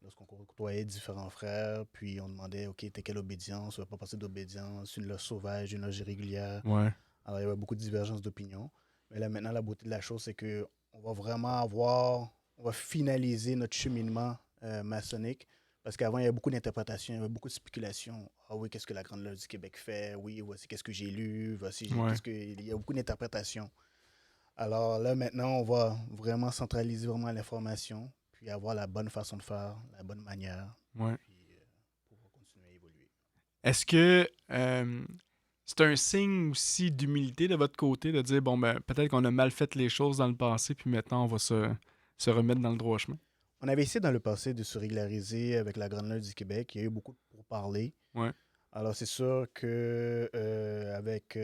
Lorsqu'on côtoyait différents frères, puis on demandait, OK, t'es quelle obédience? On ne va pas passer d'obédience, une loge sauvage, une loge irrégulière. Ouais. Alors, il y avait beaucoup de divergences d'opinion. Mais là, maintenant, la beauté de la chose, c'est qu'on va vraiment on va finaliser notre cheminement maçonnique. Parce qu'avant, il y avait beaucoup d'interprétations, il y avait beaucoup de spéculations. Ah oui, qu'est-ce que la Grande Loge du Québec fait? Oui, voici qu'est-ce que j'ai lu. Voici il y a beaucoup d'interprétations. Alors là, maintenant, on va vraiment centraliser vraiment l'information, puis avoir la bonne façon de faire, la bonne manière, puis pouvoir continuer à évoluer. Est-ce que c'est un signe aussi d'humilité de votre côté de dire, bon, ben peut-être qu'on a mal fait les choses dans le passé, puis maintenant, on va se remettre dans le droit chemin? On avait essayé dans le passé de se régulariser avec la Grande Loge du Québec. Il y a eu beaucoup de pourparlers. Ouais. Alors, c'est sûr que avec,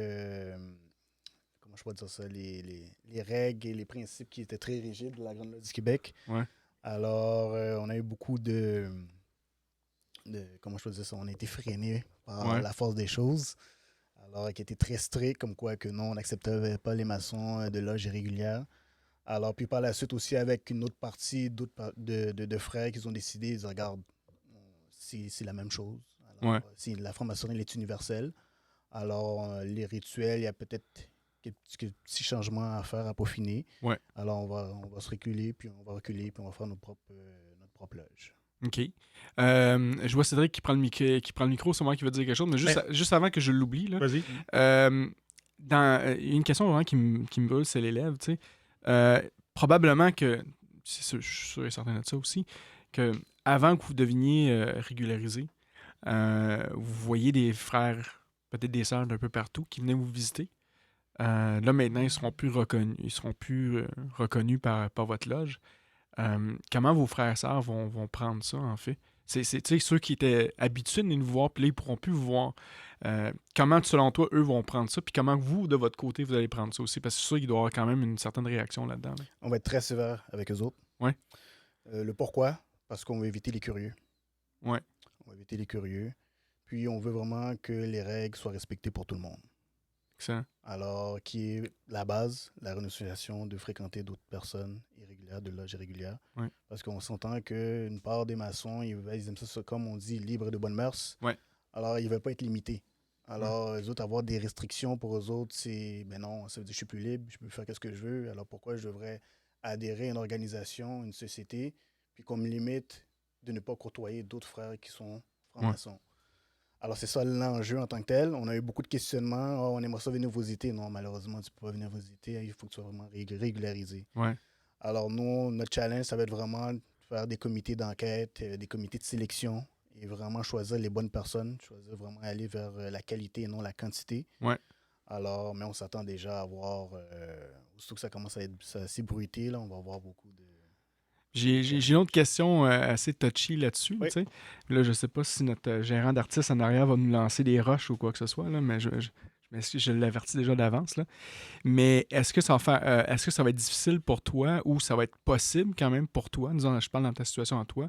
comment je peux dire ça, les règles et les principes qui étaient très rigides de la Grande Loge du Québec. Ouais. Alors, on a eu beaucoup de comment je peux dire ça, on a été freinés par la force des choses. Alors, qui était très strict, comme quoi que non, on n'acceptait pas les maçons de loge irrégulière. Alors, puis par la suite aussi, avec une autre partie de frères qui ont décidé, ils disent, regarde, c'est la même chose. Alors, si la franc-maçonnerie est universelle. Alors, les rituels, il y a peut-être quelques petits changements à faire, à peaufiner. Ouais. Alors, on va se reculer, puis on va reculer, puis on va faire notre propre loge. OK. Je vois Cédric qui prend le micro, c'est moi qui veut dire quelque chose, mais juste avant que je l'oublie, là, Vas-y. il y a une question vraiment qui me brûle, c'est les lèvres, tu sais. Probablement que, je suis sûr et certain de ça aussi, que avant que vous deveniez régularisé, vous voyez des frères, peut-être des sœurs d'un peu partout qui venaient vous visiter. Là, maintenant, ils seront plus reconnus par votre loge. Comment vos frères et sœurs vont prendre ça, en fait? C'est ceux qui étaient habitués de venir vous voir, puis là, ils ne pourront plus vous voir. Comment, selon toi, eux vont prendre ça, puis comment vous, de votre côté, vous allez prendre ça aussi? Parce que c'est sûr qu'il doit y avoir quand même une certaine réaction là-dedans. Là. On va être très sévère avec eux autres. Ouais. Le pourquoi? Parce qu'on veut éviter les curieux. Ouais. On va éviter les curieux. Puis, on veut vraiment que les règles soient respectées pour tout le monde. Excellent. Alors, qui est la base, la renonciation de fréquenter d'autres personnes irrégulières, de loges irrégulières. Ouais. Parce qu'on s'entend qu'une part des maçons, ils aiment ça, comme on dit, libre de bonnes mœurs. Ouais. Alors, ils ne veulent pas être limités. Alors, eux autres, avoir des restrictions pour eux autres, c'est, ben non, ça veut dire que je suis plus libre, je peux faire ce que je veux. Alors, pourquoi je devrais adhérer à une organisation, une société, puis qu'on me limite de ne pas côtoyer d'autres frères qui sont francs-maçons? Ouais. Alors, c'est ça l'enjeu en tant que tel. On a eu beaucoup de questionnements. Oh, on aimerait ça venir vous visiter. Non, malheureusement, tu ne peux pas venir vous visiter. Il faut que tu sois vraiment régularisé. Ouais. Alors, nous, notre challenge, ça va être vraiment de faire des comités d'enquête, des comités de sélection et vraiment choisir les bonnes personnes, choisir vraiment aller vers la qualité et non la quantité. Ouais. Alors, mais on s'attend déjà à voir, surtout que ça commence à s'ébruiter, là, on va avoir beaucoup de... J'ai une autre question assez touchy là-dessus. Oui. Là, je ne sais pas si notre gérant d'artiste en arrière va nous lancer des roches ou quoi que ce soit, là, mais je l'avertis déjà d'avance. Là. Mais est-ce que ça va être difficile pour toi ou ça va être possible quand même pour toi, disons, je parle dans ta situation à toi,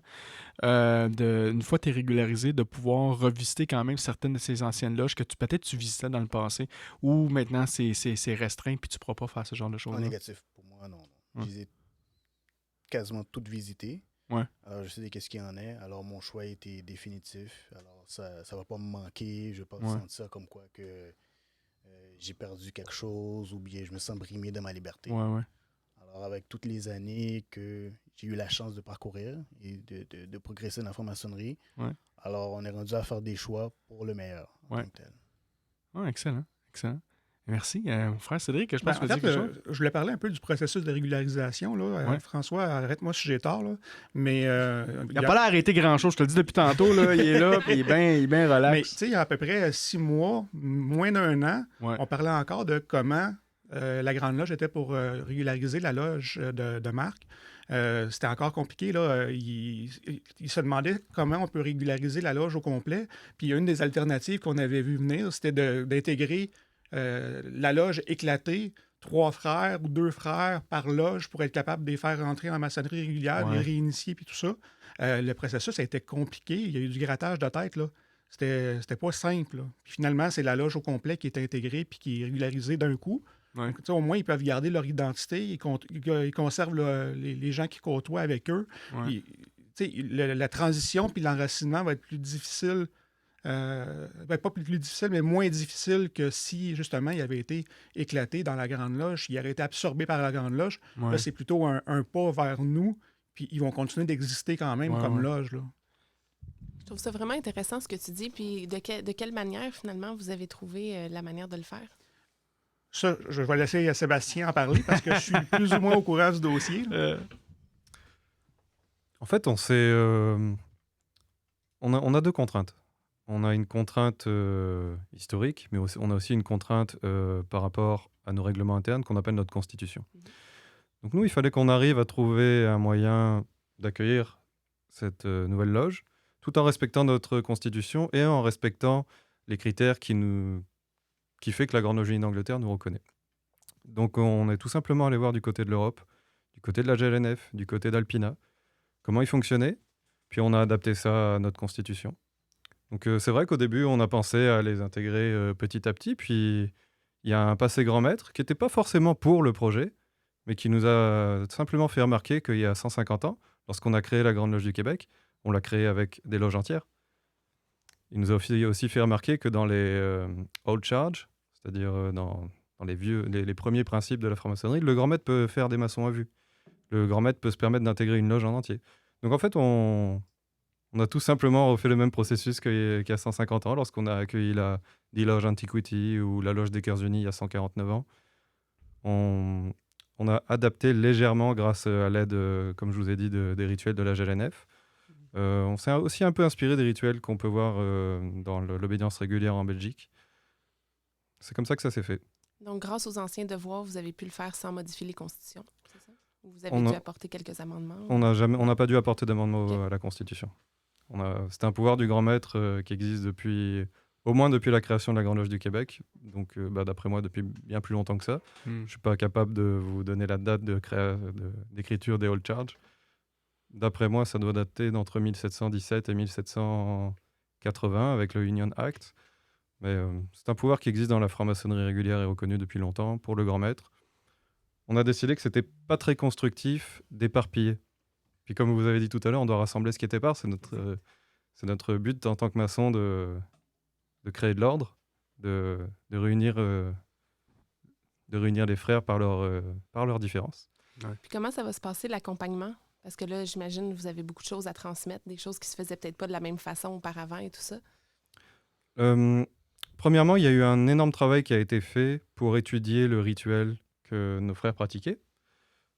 une fois que tu es régularisé, de pouvoir revisiter quand même certaines de ces anciennes loges que peut-être tu visitais dans le passé ou maintenant c'est restreint puis tu ne pourras pas faire ce genre de choses? En négatif, pour moi, non. Je les ai quasiment toutes visitées. Ouais. Alors, je sais qu'est-ce qu'il y en est. Alors, mon choix était définitif. Alors, ça ne va pas me manquer. Je ne vais pas ressentir comme quoi que j'ai perdu quelque chose ou bien je me sens brimé de ma liberté. Ouais. Alors, avec toutes les années que j'ai eu la chance de parcourir et de progresser dans la franc-maçonnerie, alors on est rendu à faire des choix pour le meilleur en tant que tel. Ouais, excellent. Merci. Mon frère Cédric, je pense que tu veux dire quelque chose? Je voulais parler un peu du processus de régularisation. Là. François, arrête-moi si j'ai tort. Là. Mais, il n'a pas l'air arrêté grand-chose. Je te le dis depuis tantôt. Là, il est là puis il est bien relax. Mais tu sais, il y a à peu près 6 mois, moins d'1 an, on parlait encore de comment la Grande Loge était pour régulariser la loge de Marc. C'était encore compliqué. Là. Il se demandait comment on peut régulariser la loge au complet. Puis une des alternatives qu'on avait vu venir, c'était d'intégrer la loge éclatée, 3 frères ou 2 frères par loge pour être capable de les faire rentrer en maçonnerie régulière, de les réinitier, puis tout ça. Le processus a été compliqué. Il y a eu du grattage de tête, là. C'était pas simple, là. Puis finalement, c'est la loge au complet qui est intégrée puis qui est régularisée d'un coup. Ouais. Donc, au moins, ils peuvent garder leur identité, ils conservent les gens qui côtoient avec eux. Ouais. La transition puis l'enracinement va être plus difficile, pas plus difficile, mais moins difficile que si, justement, il avait été éclaté dans la Grande Loge, il aurait été absorbé par la Grande Loge. Ouais. Là, c'est plutôt un pas vers nous, puis ils vont continuer d'exister quand même comme loge, là. Je trouve ça vraiment intéressant ce que tu dis. Puis de quelle manière, finalement, vous avez trouvé la manière de le faire? Ça, je vais laisser Sébastien en parler parce que je suis plus ou moins au courant du dossier. En fait, on a 2 contraintes. On a une contrainte historique, mais on a aussi une contrainte par rapport à nos règlements internes qu'on appelle notre constitution. Donc nous, il fallait qu'on arrive à trouver un moyen d'accueillir cette nouvelle loge, tout en respectant notre constitution et en respectant les critères qui fait que la Grande Loge d'Angleterre nous reconnaît. Donc on est tout simplement allé voir du côté de l'Europe, du côté de la GLNF, du côté d'Alpina, comment ils fonctionnaient, puis on a adapté ça à notre constitution. Donc c'est vrai qu'au début, on a pensé à les intégrer petit à petit, puis il y a un passé grand maître qui n'était pas forcément pour le projet, mais qui nous a simplement fait remarquer qu'il y a 150 ans, lorsqu'on a créé la Grande Loge du Québec, on l'a créée avec des loges entières. Il nous a aussi fait remarquer que dans les old charge, c'est-à-dire dans les premiers principes de la franc-maçonnerie, le grand maître peut faire des maçons à vue. Le grand maître peut se permettre d'intégrer une loge en entier. Donc en fait, on a tout simplement refait le même processus qu'il y a 150 ans, lorsqu'on a accueilli la The Lodge Antiquity ou la Loge des Cœurs Unis il y a 149 ans. On a adapté légèrement grâce à l'aide, comme je vous ai dit, des rituels de la GLNF. On s'est aussi un peu inspiré des rituels qu'on peut voir dans l'obédience régulière en Belgique. C'est comme ça que ça s'est fait. Donc, grâce aux anciens devoirs, vous avez pu le faire sans modifier les constitutions, c'est ça? Ou vous avez dû apporter quelques amendements? On n'a pas dû apporter d'amendements à la Constitution. C'est un pouvoir du grand maître qui existe au moins depuis la création de la Grande Loge du Québec. Donc, d'après moi, depuis bien plus longtemps que ça. Je ne suis pas capable de vous donner la date d'écriture des Old Charge. D'après moi, ça doit dater d'entre 1717 et 1780 avec le Union Act. Mais c'est un pouvoir qui existe dans la franc-maçonnerie régulière et reconnu depuis longtemps pour le grand maître. On a décidé que c'était pas très constructif d'éparpiller. Puis comme vous avez dit tout à l'heure, on doit rassembler ce qui est épars. C'est notre but en tant que maçon de créer de l'ordre, de réunir les frères par leurs différences. Ouais. Puis comment ça va se passer, l'accompagnement? Parce que là, j'imagine que vous avez beaucoup de choses à transmettre, des choses qui se faisaient peut-être pas de la même façon auparavant et tout ça. Premièrement, il y a eu un énorme travail qui a été fait pour étudier le rituel que nos frères pratiquaient.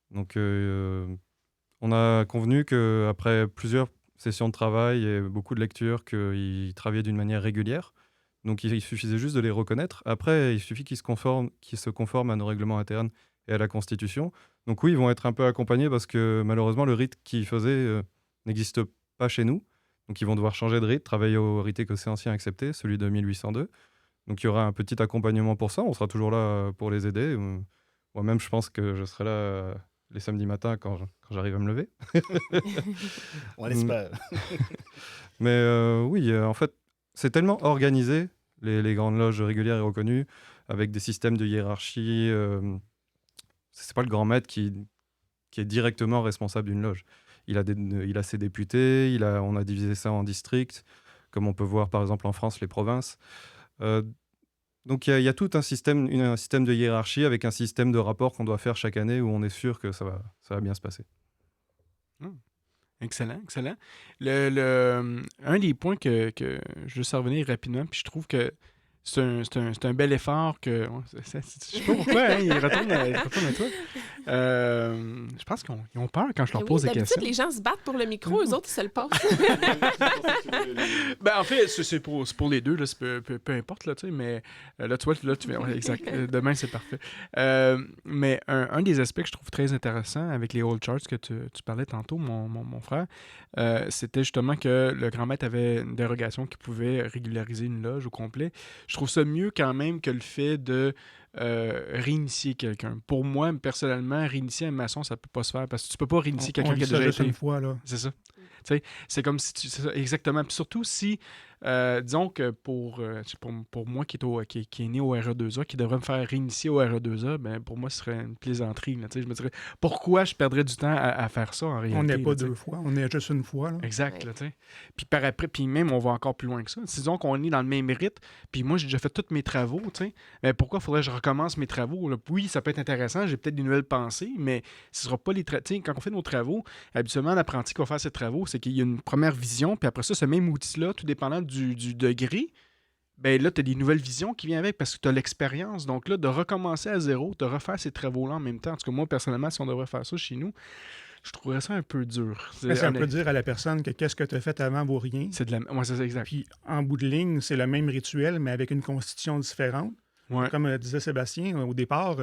Donc, on a convenu qu'après plusieurs sessions de travail et beaucoup de lectures, qu'ils travaillaient d'une manière régulière. Donc, il suffisait juste de les reconnaître. Après, il suffit qu'ils se conforment à nos règlements internes et à la Constitution. Donc oui, ils vont être un peu accompagnés parce que malheureusement, le rite qu'ils faisaient n'existe pas chez nous. Donc ils vont devoir changer de rite, travailler au rite écossais ancien accepté, celui de 1802. Donc il y aura un petit accompagnement pour ça. On sera toujours là pour les aider. Moi-même, je pense que je serai là les samedis matins quand j'arrive à me lever. On l'espère. Mais oui, en fait, c'est tellement organisé, les grandes loges régulières et reconnues, avec des systèmes de hiérarchie. C'est pas le grand maître qui est directement responsable d'une loge. Il a ses députés, on a divisé ça en districts, comme on peut voir par exemple en France, les provinces. Donc il y a tout un système de hiérarchie avec un système de rapport qu'on doit faire chaque année où on est sûr que ça va bien se passer. Excellent, excellent. Un des points que je veux revenir rapidement, puis je trouve que c'est un bel effort que... Je sais pas pourquoi, hein, il retourne à toi. Je pense qu'ils ont peur quand je leur pose des questions. D'habitude, les gens se battent pour le micro, eux autres, ils se le passent. En fait, c'est pour les deux, là, peu importe, là, tu sais, mais là, tu vois, exact. Demain, c'est parfait. Mais un des aspects que je trouve très intéressant avec les old charts que tu parlais tantôt, mon frère, c'était justement que le grand maître avait une dérogation qui pouvait régulariser une loge au complet. Je trouve ça mieux quand même que le fait de réinitier quelqu'un. Pour moi, personnellement, réinitier un maçon, ça peut pas se faire parce que tu peux pas réinitier quelqu'un qui a déjà été... une fois, là. C'est ça. Tu sais, c'est comme si c'est ça, exactement. Puis surtout si, disons que pour moi qui est né au RE2A, qui devrait me faire réinitier au RE2A, ben pour moi, ce serait une plaisanterie. Là, tu sais, je me dirais, pourquoi je perdrais du temps à faire ça en réalité? On n'est pas là, deux fois, on est juste une fois. Là. Exact. Là, tu sais. Puis par après, puis même, on va encore plus loin que ça. Disons qu'on est dans le même rythme, puis moi, j'ai déjà fait tous mes travaux, tu sais. Mais pourquoi faudrait que je recommence mes travaux? Là? Oui, ça peut être intéressant, j'ai peut-être des nouvelles pensées, mais ce ne sera pas les travaux. Quand on fait nos travaux, habituellement, l'apprenti qui va faire ses travaux, c'est qu'il y a une première vision, puis après ça, ce même outil-là, tout dépendant du degré, ben là, tu as des nouvelles visions qui viennent avec parce que tu as l'expérience. Donc là, de recommencer à zéro, de refaire ces travaux-là en même temps. En tout cas, moi, personnellement, si on devrait faire ça chez nous, je trouverais ça un peu dur. C'est un peu dire à la personne que qu'est-ce que tu as fait avant vaut rien. C'est de la... Ouais, c'est exact. Puis, en bout de ligne, c'est le même rituel, mais avec une constitution différente. Ouais. Comme disait Sébastien, au départ,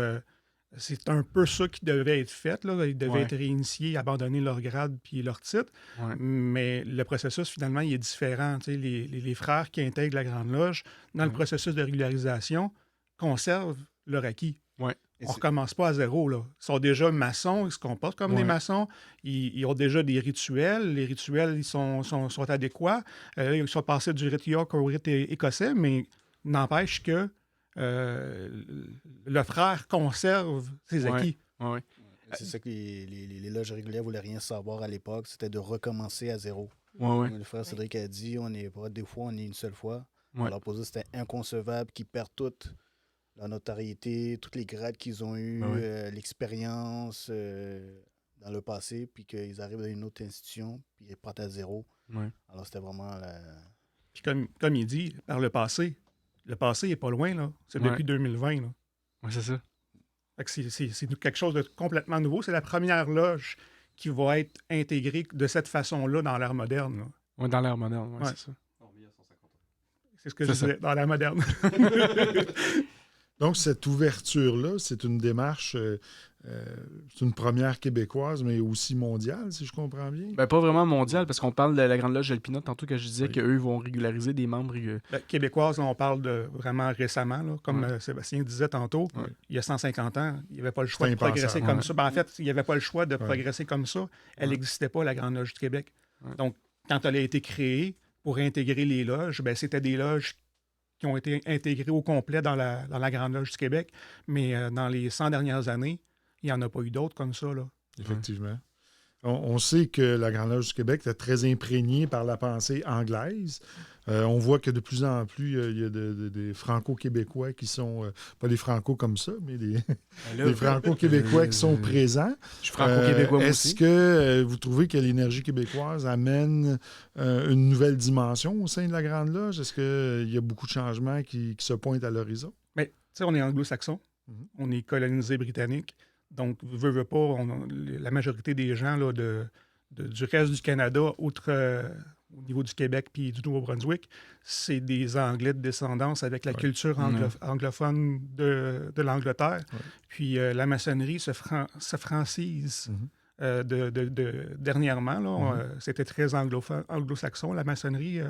c'est un peu ça qui devait être fait. Là. Ils devaient être réinitiés, abandonner leur grade puis leur titre. Ouais. Mais le processus, finalement, il est différent. Les frères qui intègrent la Grande Loge, dans le processus de régularisation, conservent leur acquis. Ouais. On ne recommence pas à zéro. Là. Ils sont déjà maçons, ils se comportent comme des maçons. Ils ont déjà des rituels. Les rituels, ils sont adéquats. Ils sont passés du rite York au rite écossais, mais n'empêche que le frère conserve ses acquis. Ouais. C'est ça que les loges régulières ne voulaient rien savoir à l'époque. C'était de recommencer à zéro. Ouais. Le frère Cédric a dit, on est pas deux fois, on est une seule fois. Ouais. Alors pour eux, c'était inconcevable qu'ils perdent toute la notoriété, tous les grades qu'ils ont eus, l'expérience dans le passé, puis qu'ils arrivent dans une autre institution, puis ils partent à zéro. Ouais. Alors c'était vraiment... Puis comme il dit, par le passé n'est pas loin, là. C'est depuis 2020. Là. Ouais, c'est ça. Fait que c'est quelque chose de complètement nouveau. C'est la première loge qui va être intégrée de cette façon-là dans l'ère moderne. Là. Ouais, dans l'ère moderne, c'est ça. C'est ce que je disais, dans l'ère moderne. Donc, cette ouverture-là, c'est une démarche, c'est une première québécoise, mais aussi mondiale, si je comprends bien. Ben, pas vraiment mondiale, parce qu'on parle de la Grande Loge Alpina, tantôt que je disais qu'eux vont régulariser des membres. Québécoise, là, on parle de vraiment récemment, là, comme Sébastien disait tantôt, il y a 150 ans, il n'y avait pas le choix de progresser comme ça. Ben, en fait, il n'y avait pas le choix de progresser comme ça. Elle n'existait pas, la Grande Loge du Québec. Donc, quand elle a été créée pour intégrer les loges, ben, c'était des loges qui ont été intégrés au complet dans la Grande Loge du Québec. Mais dans les 100 dernières années, il n'y en a pas eu d'autres comme ça. Là. Effectivement. On sait que la Grande Loge du Québec est très imprégnée par la pensée anglaise. On voit que de plus en plus, il y a des Franco-Québécois qui sont, pas des Franco comme ça, mais des Franco-Québécois qui sont présents. Je suis Franco-Québécois aussi. Est-ce que vous trouvez que l'énergie québécoise amène une nouvelle dimension au sein de la Grande Loge? Est-ce qu'il y a beaucoup de changements qui se pointent à l'horizon? Mais, tu sais, on est anglo-saxon, on est colonisé britannique. Donc, veut pas, la majorité des gens là, du reste du Canada, outre au niveau du Québec puis du Nouveau-Brunswick, c'est des Anglais de descendance avec la culture anglophone de l'Angleterre. Ouais. Puis la maçonnerie se francise dernièrement. Là, c'était très anglo-saxon, la maçonnerie,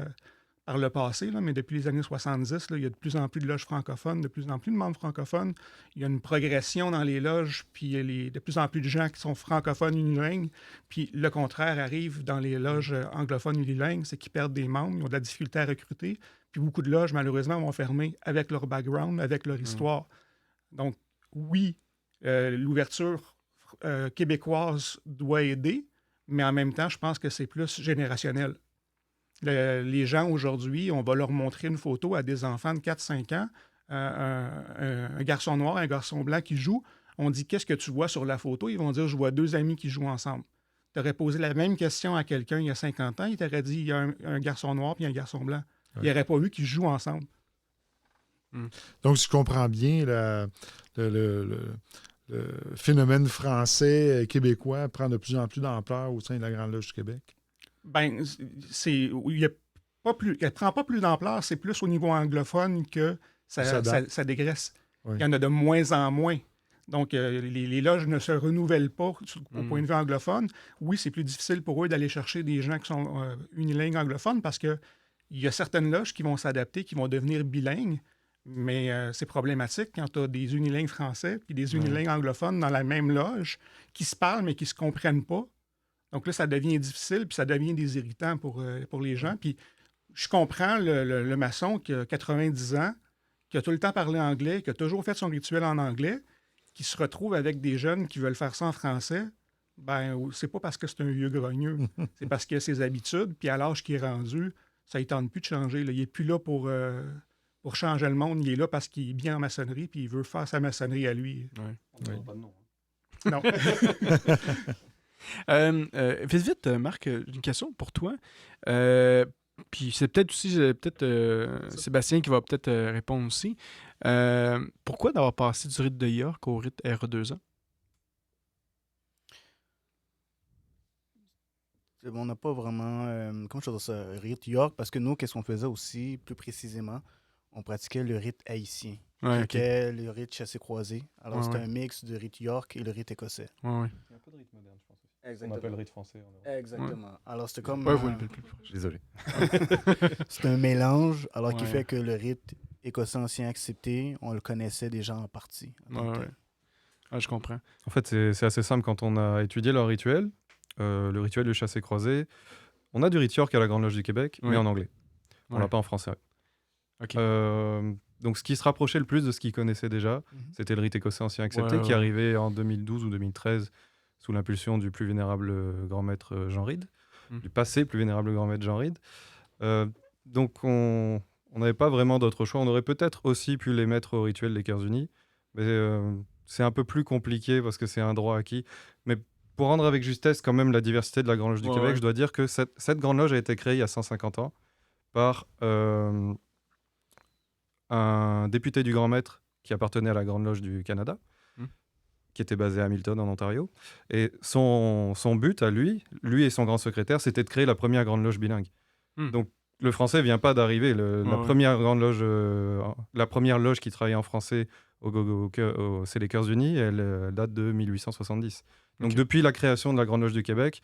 par le passé, là, mais depuis les années 70, là, il y a de plus en plus de loges francophones, de plus en plus de membres francophones. Il y a une progression dans les loges, puis il y a de plus en plus de gens qui sont francophones unilingues. Puis le contraire arrive dans les loges anglophones unilingues, c'est qu'ils perdent des membres, ils ont de la difficulté à recruter. Puis beaucoup de loges, malheureusement, vont fermer avec leur background, avec leur histoire. Donc, oui, l'ouverture québécoise doit aider, mais en même temps, je pense que c'est plus générationnel. Les gens, aujourd'hui, on va leur montrer une photo à des enfants de 4-5 ans, un garçon noir, un garçon blanc qui jouent. On dit « Qu'est-ce que tu vois sur la photo? » Ils vont dire « Je vois deux amis qui jouent ensemble. » Tu aurais posé la même question à quelqu'un il y a 50 ans, il t'aurait dit « Il y a un garçon noir puis un garçon blanc. » Il n'aurait pas vu qu'ils jouent ensemble. Donc, si je comprends bien, le phénomène français québécois prend de plus en plus d'ampleur au sein de la Grande Loge du Québec. Ben, elle ne prend pas plus d'ampleur, c'est plus au niveau anglophone que ça dégraisse. Oui. Il y en a de moins en moins. Donc, les loges ne se renouvellent pas au point de vue anglophone. Oui, c'est plus difficile pour eux d'aller chercher des gens qui sont unilingues anglophones parce qu'il y a certaines loges qui vont s'adapter, qui vont devenir bilingues, mais c'est problématique quand tu as des unilingues français et des unilingues anglophones dans la même loge qui se parlent mais qui ne se comprennent pas. Donc là, ça devient difficile puis ça devient des irritants pour les gens. Puis je comprends le maçon qui a 90 ans, qui a tout le temps parlé anglais, qui a toujours fait son rituel en anglais, qui se retrouve avec des jeunes qui veulent faire ça en français. Ben, c'est pas parce que c'est un vieux grogneux, c'est parce qu'il a ses habitudes, puis à l'âge qu'il est rendu, ça ne tente plus de changer. Là. Il n'est plus là pour changer le monde, il est là parce qu'il est bien en maçonnerie, puis il veut faire sa maçonnerie à lui. Ouais. On n'a pas de nom. Non. Vite, Marc, une question pour toi. Puis c'est peut-être aussi Sébastien qui va peut-être répondre aussi. Pourquoi d'avoir passé du rite de York au rite RE2A? On n'a pas vraiment, comment je veux dire ça, rite York, parce que nous, qu'est-ce qu'on faisait aussi, plus précisément, on pratiquait le rite haïtien, Ouais, qui était le rite chassé-croisé. Alors, c'était un mix de rite York et le rite écossais. Il y a un peu de rite moderne, je pense aussi. Exactement. On appelle rite français. Exactement. Ouais. Alors, c'était comme... Ouais, vous l'appelez plus. Je suis désolé. c'est un mélange, alors qui Ouais. fait que le rite écossais ancien accepté, on le connaissait déjà en partie. Je comprends. En fait, c'est assez simple. Quand on a étudié leur rituel, le rituel du chassé-croisé, on a du rite York à la Grande Loge du Québec, mais en anglais. On l'a pas en français. OK. Donc, ce qui se rapprochait le plus de ce qu'ils connaissaient déjà, c'était le rite écossais ancien accepté, qui arrivait en 2012 ou 2013 sous l'impulsion du plus vénérable grand maître Jean Ride, du passé plus vénérable grand maître Jean Ride. Donc, on n'avait pas vraiment d'autre choix. On aurait peut-être aussi pu les mettre au rituel des Cœurs Unis, mais c'est un peu plus compliqué parce que c'est un droit acquis. Mais pour rendre avec justesse quand même la diversité de la Grande Loge du Québec, je dois dire que cette Grande Loge a été créée il y a 150 ans par un député du Grand Maître qui appartenait à la Grande Loge du Canada, qui était basé à Hamilton, en Ontario. Et son but à lui et son grand secrétaire, c'était de créer la première Grande Loge bilingue. Donc, le français ne vient pas d'arriver. Première Grande Loge, la première loge qui travaillait en français, c'est les Cœurs Unis, elle date de 1870. Donc, depuis la création de la Grande Loge du Québec,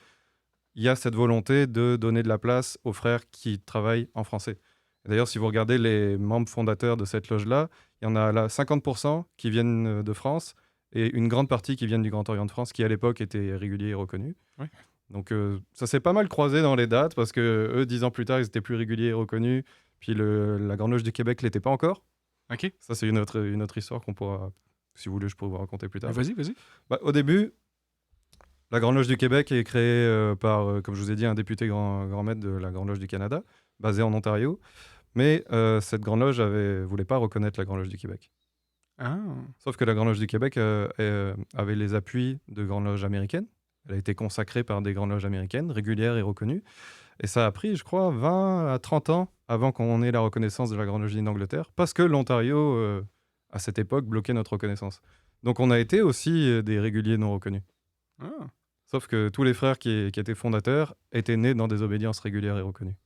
il y a cette volonté de donner de la place aux frères qui travaillent en français. D'ailleurs, si vous regardez les membres fondateurs de cette loge-là, il y en a là 50% qui viennent de France et une grande partie qui viennent du Grand Orient de France, qui à l'époque était régulier et reconnu. Ouais. Donc ça s'est pas mal croisé dans les dates, parce que eux, 10 ans plus tard, ils étaient plus réguliers et reconnus, puis la Grande Loge du Québec l'était pas encore. Ok. Ça, c'est une autre histoire qu'on pourra, si vous voulez, je pourrais vous raconter plus tard. Vas-y. Bah, au début, la Grande Loge du Québec est créée par, comme je vous ai dit, un député grand maître de la Grande Loge du Canada, basé en Ontario. Mais cette Grande Loge voulait pas reconnaître la Grande Loge du Québec. Ah. Sauf que la Grande Loge du Québec avait les appuis de Grandes Loges américaines. Elle a été consacrée par des Grandes Loges américaines, régulières et reconnues. Et ça a pris, je crois, 20 à 30 ans avant qu'on ait la reconnaissance de la Grande Loge d'Angleterre, parce que l'Ontario, à cette époque, bloquait notre reconnaissance. Donc on a été aussi des réguliers non reconnus. Ah. Sauf que tous les frères qui étaient fondateurs étaient nés dans des obédiences régulières et reconnues.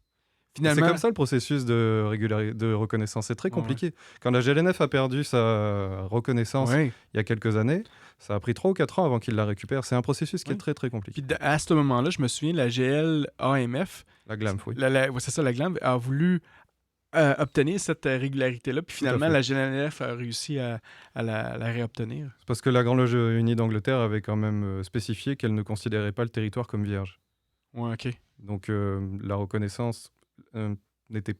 Finalement, c'est comme ça le processus de reconnaissance. C'est très compliqué. Ouais. Quand la GLNF a perdu sa reconnaissance il y a quelques années, ça a pris 3 ou 4 ans avant qu'il la récupère. C'est un processus qui est très, très compliqué. Puis à ce moment-là, je me souviens, la GLAMF, la GLAMF, oui. C'est ça, la GLAMF a voulu obtenir cette régularité-là. Puis finalement, la GLNF a réussi à la réobtenir. C'est parce que la Grande Loge Unie d'Angleterre avait quand même spécifié qu'elle ne considérait pas le territoire comme vierge. Ouais, OK. Donc la reconnaissance n'était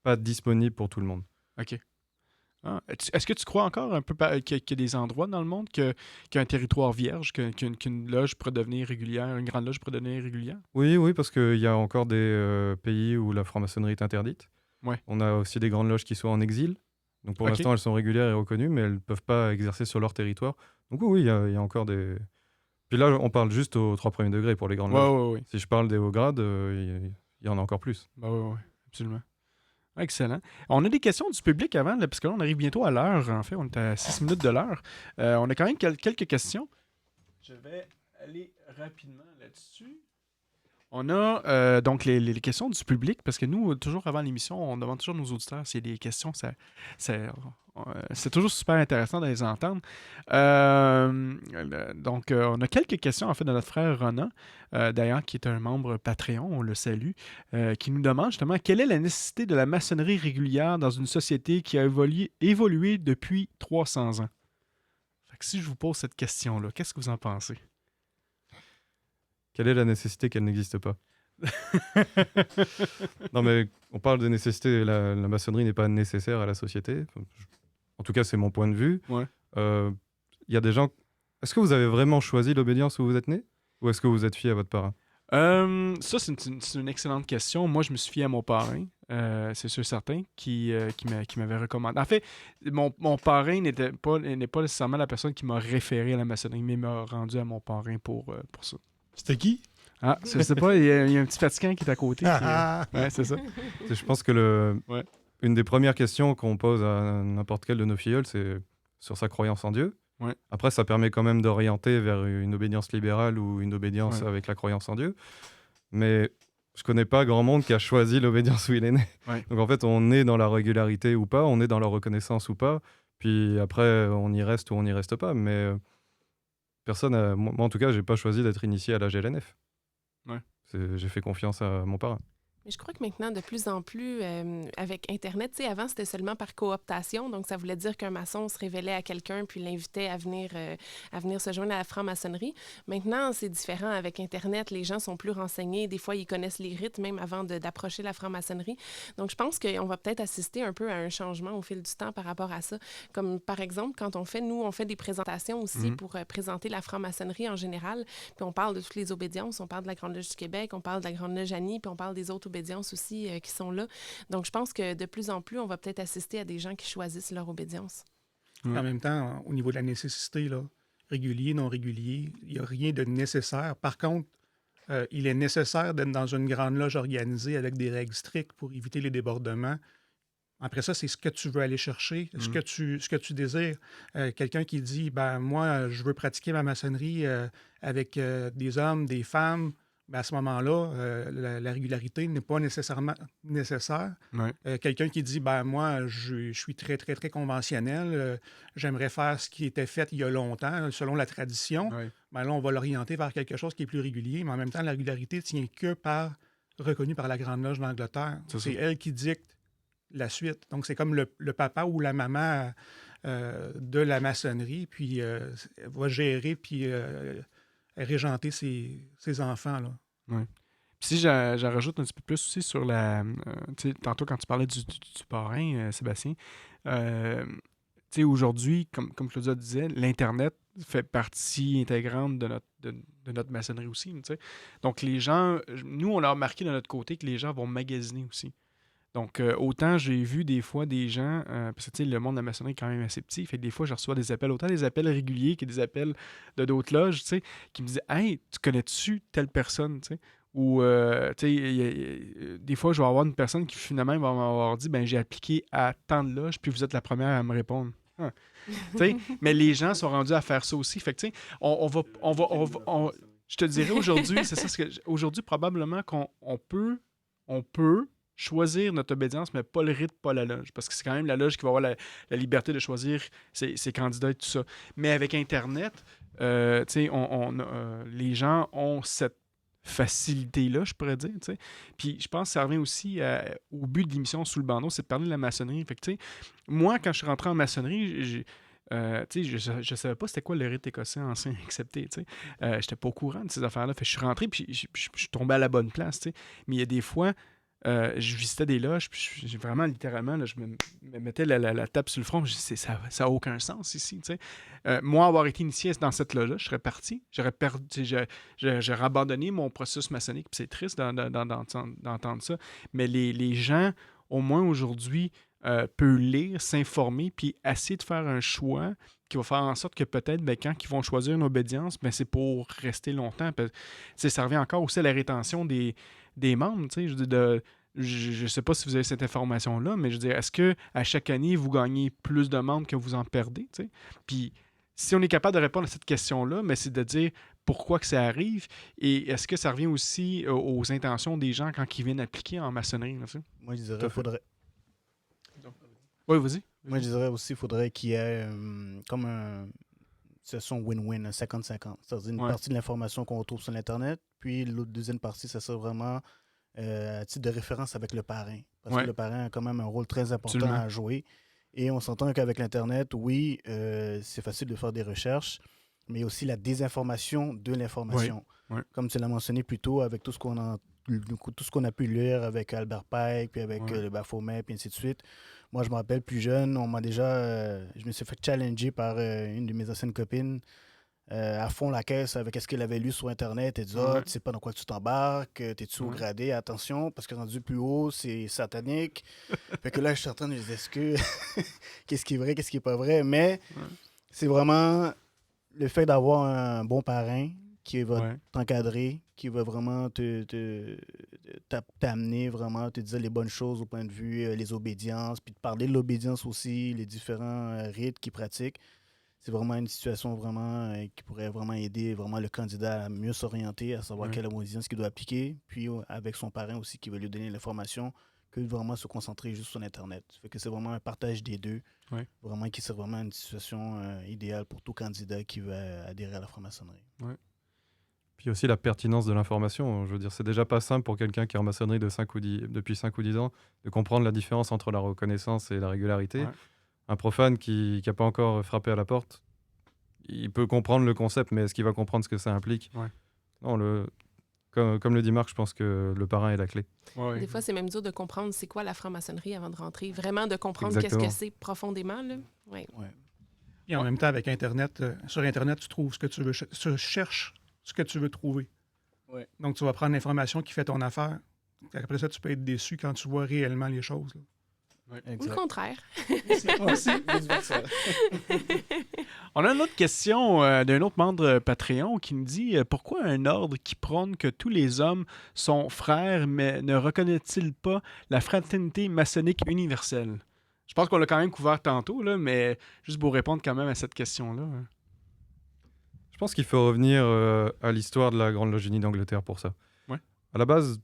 pas disponible pour tout le monde. OK. Ah, est-ce que tu crois encore un peu qu'il y a des endroits dans le monde qu'il y a un territoire vierge, qu'une loge pourrait devenir régulière, une grande loge pourrait devenir régulière? Oui, parce qu'il y a encore des pays où la franc-maçonnerie est interdite. Ouais. On a aussi des grandes loges qui sont en exil. Donc pour l'instant, elles sont régulières et reconnues, mais elles ne peuvent pas exercer sur leur territoire. Donc oui, il y a encore des... Puis là, on parle juste aux 3 premiers degrés pour les grandes loges. Ouais. Si je parle des hauts grades, il y en a encore plus. Oui, absolument. Excellent. On a des questions du public avant, là, parce que là, on arrive bientôt à l'heure. En fait, on est à 6 minutes de l'heure. On a quand même quelques questions. Je vais aller rapidement là-dessus. On a donc les questions du public, parce que nous, toujours avant l'émission, on demande toujours à nos auditeurs s'il y a des questions. C'est toujours super intéressant de les entendre. Donc, on a quelques questions, en fait, de notre frère Ronan, d'ailleurs, qui est un membre Patreon, on le salue, qui nous demande justement quelle est la nécessité de la maçonnerie régulière dans une société qui a évolué depuis 300 ans. Fait que si je vous pose cette question-là, qu'est-ce que vous en pensez? Quelle est la nécessité qu'elle n'existe pas? Non, mais on parle de nécessité. La maçonnerie n'est pas nécessaire à la société. En tout cas, c'est mon point de vue. Ouais. Y a des gens... Est-ce que vous avez vraiment choisi l'obédience où vous êtes né? Ou est-ce que vous êtes fié à votre parrain? Ça, c'est une excellente question. Moi, je me suis fié à mon parrain, c'est sûr certain, qui m'avait recommandé. En fait, mon parrain n'est pas nécessairement la personne qui m'a référé à la maçonnerie, mais m'a rendu à mon parrain pour ça. C'était qui? Ah, je sais pas, il y a un petit fatigant qui est à côté. Ouais, c'est ça. Je pense que une des premières questions qu'on pose à n'importe quel de nos filleuls, c'est sur sa croyance en Dieu. Ouais. Après, ça permet quand même d'orienter vers une obédience libérale ou une obédience avec la croyance en Dieu. Mais je connais pas grand monde qui a choisi l'obédience où il est né. Ouais. Donc en fait, on est dans la régularité ou pas, on est dans la reconnaissance ou pas. Puis après, on y reste ou on n'y reste pas. Mais personne, moi en tout cas, j'ai pas choisi d'être initié à la GLNF. Ouais. J'ai fait confiance à mon parrain. Mais je crois que maintenant, de plus en plus, avec Internet, tu sais, avant, c'était seulement par cooptation. Donc, ça voulait dire qu'un maçon se révélait à quelqu'un puis l'invitait à venir se joindre à la franc-maçonnerie. Maintenant, c'est différent. Avec Internet, les gens sont plus renseignés. Des fois, ils connaissent les rites même avant d'approcher la franc-maçonnerie. Donc, je pense qu'on va peut-être assister un peu à un changement au fil du temps par rapport à ça. Comme, par exemple, quand on fait des présentations aussi pour présenter la franc-maçonnerie en général. Puis on parle de toutes les obédiences. On parle de la Grande Loge du Québec, on parle de la Grande Loge Annie, puis on parle des autres obédiences aussi qui sont là. Donc, je pense que de plus en plus, on va peut-être assister à des gens qui choisissent leur obédience. En même temps, au niveau de la nécessité, là, régulier, non régulier, il n'y a rien de nécessaire. Par contre, il est nécessaire d'être dans une grande loge organisée avec des règles strictes pour éviter les débordements. Après ça, c'est ce que tu veux aller chercher, ce que tu désires. Quelqu'un qui dit, moi, je veux pratiquer ma maçonnerie avec des hommes, des femmes, à ce moment-là, la régularité n'est pas nécessairement nécessaire. Ouais. Quelqu'un qui dit, moi, je suis très, très, très conventionnel, j'aimerais faire ce qui était fait il y a longtemps, selon la tradition, là, on va l'orienter vers quelque chose qui est plus régulier, mais en même temps, la régularité ne tient que reconnue par la Grande Loge d'Angleterre. C'est elle qui dicte la suite. Donc, c'est comme le papa ou la maman de la maçonnerie, puis va gérer, puis régenter ses enfants. Là. Ouais. Puis si j'en rajoute un petit peu plus aussi sur tantôt quand tu parlais du parrain, Sébastien, aujourd'hui, comme Claudia disait, l'Internet fait partie intégrante de notre maçonnerie aussi. T'sais. Donc les gens, nous, on a remarqué de notre côté que les gens vont magasiner aussi. Donc, autant j'ai vu des fois des gens, parce que le monde de la maçonnerie est quand même assez petit, fait que des fois, je reçois des appels, autant des appels réguliers que des appels de d'autres loges, qui me disent « Hey, tu connais-tu telle personne? » Ou, des fois, je vais avoir une personne qui finalement va m'avoir dit « j'ai appliqué à tant de loges, puis vous êtes la première à me répondre. » Mais les gens sont rendus à faire ça aussi. Fait que, je te dirais aujourd'hui, c'est ça, aujourd'hui, probablement qu'on peut choisir notre obédience, mais pas le rite, pas la loge. Parce que c'est quand même la loge qui va avoir la liberté de choisir ses candidats et tout ça. Mais avec Internet, les gens ont cette facilité-là, je pourrais dire. T'sais. Puis je pense que ça revient aussi au but de l'émission Sous le bandeau, c'est de parler de la maçonnerie. Fait que, moi, quand je suis rentré en maçonnerie, je savais pas c'était quoi le rite écossais ancien accepté. J'étais pas au courant de ces affaires-là. Fait que je suis rentré puis je suis tombé à la bonne place. Mais il y a des fois, je visitais des loges, puis j'ai vraiment littéralement, là, je me mettais la tape sur le front, je disais, ça n'a aucun sens ici. Moi, avoir été initié dans cette loge-là, je serais parti. J'aurais abandonné mon processus maçonnique, puis c'est triste d'entendre ça. Mais les gens, au moins aujourd'hui, peuvent lire, s'informer, puis essayer de faire un choix qui va faire en sorte que peut-être, quand ils vont choisir une obédience, c'est pour rester longtemps. Ça revient encore aussi à la rétention des membres, je veux dire, je ne sais pas si vous avez cette information-là, mais je veux dire, est-ce que à chaque année, vous gagnez plus de membres que vous en perdez? T'sais? Puis si on est capable de répondre à cette question-là, mais c'est de dire pourquoi que ça arrive et est-ce que ça revient aussi aux intentions des gens quand ils viennent appliquer en maçonnerie? Là, Moi, je dirais faudrait. Oui, vas-y. Moi, je dirais aussi qu'il faudrait qu'il y ait comme une situation win-win, un 50-50. C'est-à-dire une partie de l'information qu'on retrouve sur l'Internet, puis l'autre deuxième partie, ça serait vraiment à titre de référence avec le parrain. Parce que le parrain a quand même un rôle très important à jouer. Et on s'entend qu'avec l'Internet, oui, c'est facile de faire des recherches, mais aussi la désinformation de l'information. Comme tu l'as mentionné plus tôt, avec tout ce qu'on a pu lire avec Albert Pike, puis avec le Baphomet, puis ainsi de suite. Moi, je me rappelle plus jeune, je me suis fait challenger par une de mes anciennes copines à fond la caisse avec ce qu'elle avait lu sur Internet. Elle dit tu sais pas dans quoi tu t'embarques, t'es sous-gradé, attention, parce que rendu plus haut, c'est satanique. Fait que là, je suis en train de me dire est-ce que qu'est-ce qui est vrai, qu'est-ce qui est pas vrai, mais c'est vraiment le fait d'avoir un bon parrain qui va t'encadrer, qui va vraiment t'amener, vraiment te dire les bonnes choses au point de vue, les obédiences, puis de parler de l'obédience aussi, les différents rites qu'ils pratiquent. C'est vraiment une situation vraiment qui pourrait vraiment aider vraiment le candidat à mieux s'orienter, à savoir quelle obédience qu'il doit appliquer, puis avec son parrain aussi qui va lui donner l'information, que de vraiment se concentrer juste sur Internet. Ça fait que c'est vraiment un partage des deux, vraiment qui serait vraiment une situation idéale pour tout candidat qui veut adhérer à la franc-maçonnerie. Puis aussi la pertinence de l'information. Je veux dire, c'est déjà pas simple pour quelqu'un qui est en maçonnerie depuis 5 ou 10 ans de comprendre la différence entre la reconnaissance et la régularité. Un profane qui n'a pas encore frappé à la porte, il peut comprendre le concept, mais est-ce qu'il va comprendre ce que ça implique? Non, comme le dit Marc, je pense que le parrain est la clé. Des fois, c'est même dur de comprendre c'est quoi la franc-maçonnerie avant de rentrer. Vraiment de comprendre qu'est-ce que c'est profondément. Là. Et en même temps, avec Internet, sur Internet, tu trouves ce que tu veux. Tu cherches ce que tu veux trouver. Donc, tu vas prendre l'information qui fait ton affaire. Après ça, tu peux être déçu quand tu vois réellement les choses. Là. Ou le contraire. On a une autre question d'un autre membre Patreon qui nous dit pourquoi un ordre qui prône que tous les hommes sont frères, mais ne reconnaît-il pas la fraternité maçonnique universelle? Je pense qu'on l'a quand même couvert tantôt, là, mais juste pour répondre quand même à cette question-là. Je pense qu'il faut revenir à l'histoire de la Grande Loge Unie d'Angleterre pour ça. À la base,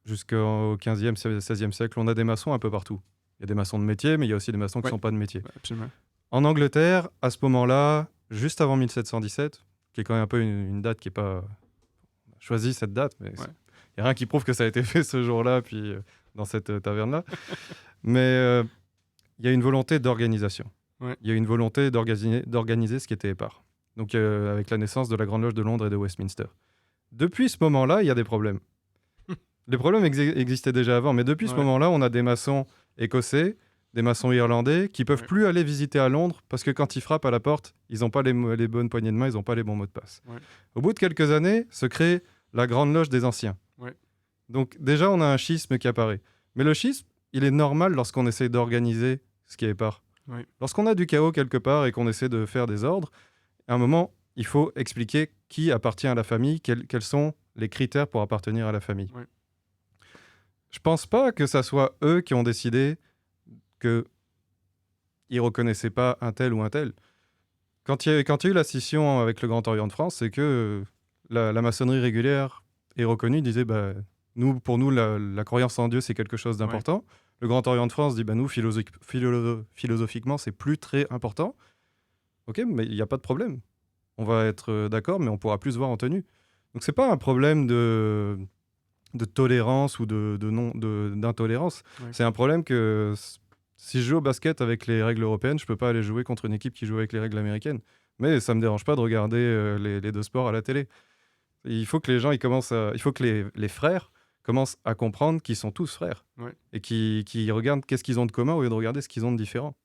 jusqu'au 15e, 16e siècle, on a des maçons un peu partout. Il y a des maçons de métier, mais il y a aussi des maçons qui ne sont pas de métier. Absolument. En Angleterre, à ce moment-là, juste avant 1717, qui est quand même un peu une date qui n'est pas... On a choisi cette date, mais il n'y a rien qui prouve que ça a été fait ce jour-là, puis dans cette taverne-là. Mais il y a une volonté d'organisation. Il y a une volonté d'organiser ce qui était épars. Donc avec la naissance de la Grande Loge de Londres et de Westminster. Depuis ce moment-là, il y a des problèmes. Les problèmes existaient déjà avant, mais depuis ce moment-là, on a des maçons écossais, des maçons irlandais qui peuvent plus aller visiter à Londres parce que quand ils frappent à la porte, ils n'ont pas les bonnes poignées de main, ils n'ont pas les bons mots de passe. Au bout de quelques années, se crée la Grande Loge des Anciens. Donc déjà, on a un schisme qui apparaît. Mais le schisme, il est normal lorsqu'on essaie d'organiser ce qui est épars. Lorsqu'on a du chaos quelque part et qu'on essaie de faire des ordres, à un moment, il faut expliquer qui appartient à la famille, quels sont les critères pour appartenir à la famille. Je pense pas que ça soit eux qui ont décidé qu'ils ne reconnaissaient pas un tel ou un tel. Quand il y a eu la scission avec le Grand Orient de France, c'est que la maçonnerie régulière est reconnue, disait pour nous, la croyance en Dieu, c'est quelque chose d'important. Le Grand Orient de France dit nous, philosophiquement, c'est plus très important. Ok, mais il n'y a pas de problème. On va être d'accord, mais on pourra plus se voir en tenue. Donc, c'est pas un problème de tolérance ou d'intolérance. C'est un problème que si je joue au basket avec les règles européennes, je peux pas aller jouer contre une équipe qui joue avec les règles américaines. Mais ça me dérange pas de regarder les deux sports à la télé. Il faut que les gens, il faut que les frères commencent à comprendre qu'ils sont tous frères et qu'ils regardent qu'est-ce qu'ils ont de commun au lieu de regarder ce qu'ils ont de différent.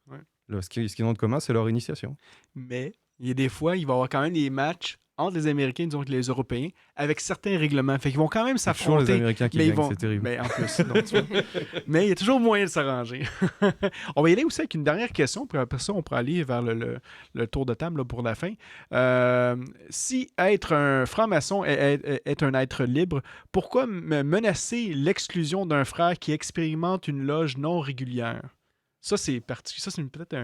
Ce qu'ils ont de commun, c'est leur initiation. Mais il y a des fois, il va y avoir quand même des matchs entre les Américains, disons que les Européens, avec certains règlements. Fait qu'ils vont quand même C'est toujours les s'affronter. Américains qui mais ils gagnent, vont... c'est terrible. Mais en plus, donc, tu vois. Mais il y a toujours moyen de s'arranger. On va y aller aussi avec une dernière question, puis après ça, on pourra aller vers le tour de table là, pour la fin. Si être un franc-maçon est un être libre, pourquoi menacer l'exclusion d'un frère qui expérimente une loge non régulière? Ça, c'est peut-être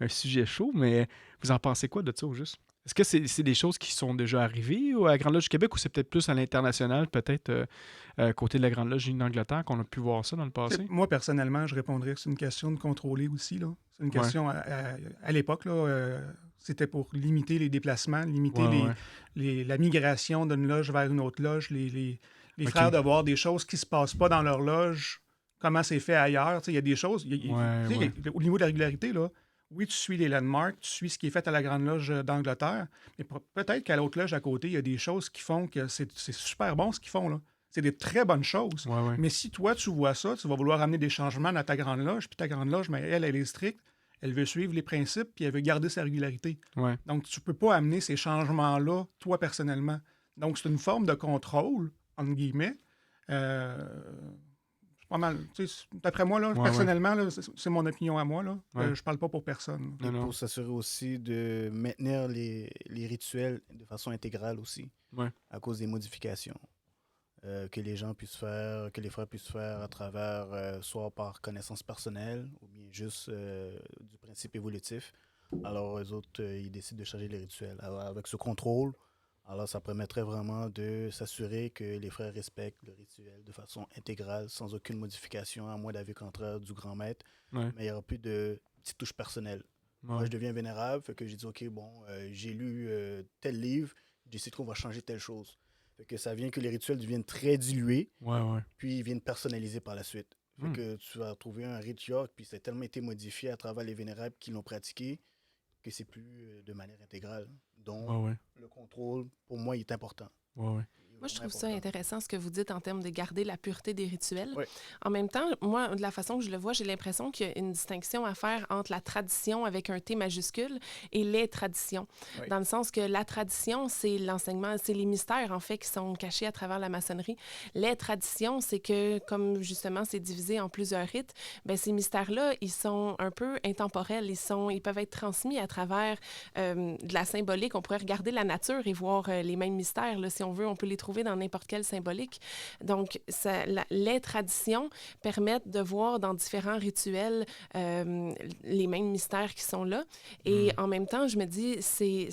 un sujet chaud, mais vous en pensez quoi de ça, au juste? Est-ce que c'est des choses qui sont déjà arrivées à la Grande Loge du Québec ou c'est peut-être plus à l'international, peut-être côté de la Grande Loge d'Angleterre, qu'on a pu voir ça dans le passé? Moi, personnellement, je répondrais que c'est une question de contrôler aussi. Là. C'est une question, à l'époque, là, c'était pour limiter les déplacements, limiter la migration d'une loge vers une autre loge, les frères de voir des choses qui ne se passent pas dans leur loge, comment c'est fait ailleurs. Il y a des choses, au niveau de la régularité, là, oui, tu suis les landmarks, tu suis ce qui est fait à la Grande Loge d'Angleterre, mais peut-être qu'à l'autre loge à côté, il y a des choses qui font que c'est super bon ce qu'ils font, là. C'est des très bonnes choses. Mais si toi, tu vois ça, tu vas vouloir amener des changements dans ta Grande Loge, puis ta Grande Loge, mais elle est stricte, elle veut suivre les principes, puis elle veut garder sa régularité. Donc, tu ne peux pas amener ces changements-là, toi, personnellement. Donc, c'est une forme de contrôle, entre guillemets. Pas mal. D'après moi, là, personnellement, là, c'est mon opinion à moi. Là. Je parle pas pour personne. Et pour s'assurer aussi de maintenir les rituels de façon intégrale aussi, à cause des modifications que les gens puissent faire, que les frères puissent faire à travers, soit par connaissance personnelle ou bien juste du principe évolutif. Alors, eux autres, ils décident de changer les rituels. Alors, avec ce contrôle, alors, ça permettrait vraiment de s'assurer que les frères respectent le rituel de façon intégrale, sans aucune modification, à moins d'avis contraire du grand maître. Mais il n'y aura plus de petites touches personnelles. Moi, je deviens vénérable, fait que j'ai dit, OK, bon, j'ai lu tel livre, je décide qu'on va changer telle chose. Fait que ça vient que les rituels deviennent très dilués, puis ils viennent personnalisés par la suite. Fait que tu vas trouver un rite York, puis ça a tellement été modifié à travers les vénérables qui l'ont pratiqué, que c'est plus de manière intégrale. Donc, le contrôle, pour moi, il est important. Moi, je trouve ça intéressant, ce que vous dites en termes de garder la pureté des rituels. En même temps, moi, de la façon que je le vois, j'ai l'impression qu'il y a une distinction à faire entre la tradition avec un T majuscule et les traditions. Dans le sens que la tradition, c'est l'enseignement, c'est les mystères, en fait, qui sont cachés à travers la maçonnerie. Les traditions, c'est que, comme justement, c'est divisé en plusieurs rites, bien, ces mystères-là, ils sont un peu intemporels. Ils peuvent être transmis à travers de la symbolique. On pourrait regarder la nature et voir les mêmes mystères. Là, si on veut, on peut les trouver dans n'importe quelle symbolique. Donc, les traditions permettent de voir dans différents rituels les mêmes mystères qui sont là. Et en même temps, je me dis, ces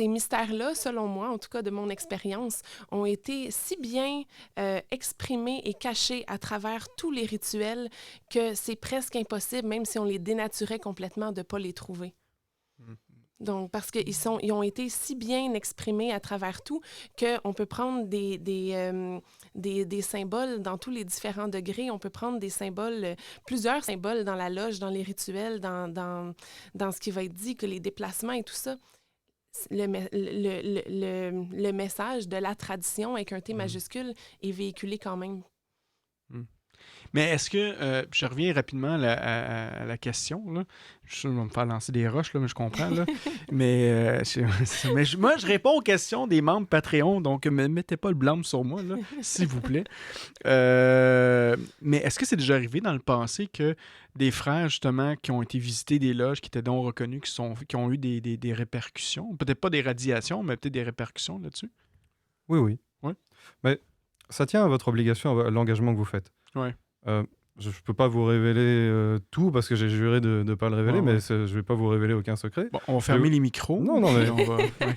mystères-là, selon moi, en tout cas de mon expérience, ont été si bien exprimés et cachés à travers tous les rituels que c'est presque impossible, même si on les dénaturait complètement, de ne pas les trouver. Donc, parce qu'ils ont été si bien exprimés à travers tout qu'on peut prendre des symboles dans tous les différents degrés. On peut prendre des symboles, plusieurs symboles dans la loge, dans les rituels, dans ce qui va être dit, que les déplacements et tout ça. Le message de la tradition avec un T majuscule est véhiculé quand même. Mais est-ce que, je reviens rapidement à la question, là. Je vais me faire lancer des roches, là, mais je comprends. Là. mais moi, je réponds aux questions des membres Patreon, donc ne mettez pas le blâme sur moi, là, s'il vous plaît. Mais est-ce que c'est déjà arrivé dans le passé que des frères, justement, qui ont été visités des loges, qui étaient donc reconnus, qui ont eu des répercussions, peut-être pas des radiations, mais peut-être des répercussions là-dessus? Oui. Mais ça tient à votre obligation, à l'engagement que vous faites. Je ne peux pas vous révéler tout parce que j'ai juré de ne pas le révéler, mais je ne vais pas vous révéler aucun secret. Bon, on va fermer les micros. Non, mais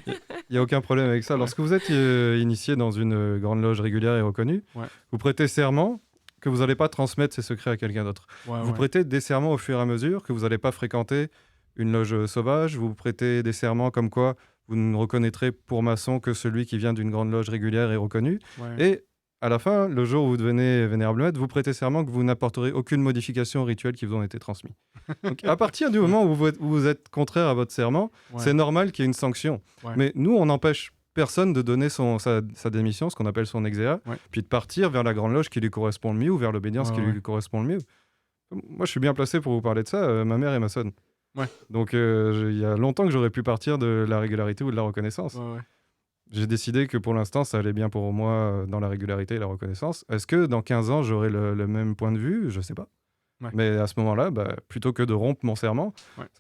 il n'y a aucun problème avec ça. Lorsque vous êtes initié dans une grande loge régulière et reconnue, vous prêtez serment que vous n'allez pas transmettre ces secrets à quelqu'un d'autre. Vous prêtez des serments au fur et à mesure que vous n'allez pas fréquenter une loge sauvage. Vous prêtez des serments comme quoi vous ne reconnaîtrez pour maçon que celui qui vient d'une grande loge régulière et reconnue. Et à la fin, le jour où vous devenez vénérable maître, vous prêtez serment que vous n'apporterez aucune modification aux rituels qui vous ont été transmis. Donc, à partir du moment où vous êtes contraire à votre serment, c'est normal qu'il y ait une sanction. Mais nous, on n'empêche personne de donner sa démission, ce qu'on appelle son exéat, puis de partir vers la grande loge qui lui correspond le mieux ou vers l'obédience qui lui correspond le mieux. Moi, je suis bien placé pour vous parler de ça. Ma mère est maçonne. Ouais. Donc, il y a longtemps que j'aurais pu partir de la régularité ou de la reconnaissance. Ouais. J'ai décidé que pour l'instant, ça allait bien pour moi dans la régularité et la reconnaissance. Est-ce que dans 15 ans, j'aurai le même point de vue? Je ne sais pas. Ouais. Mais à ce moment-là, plutôt que de rompre mon serment,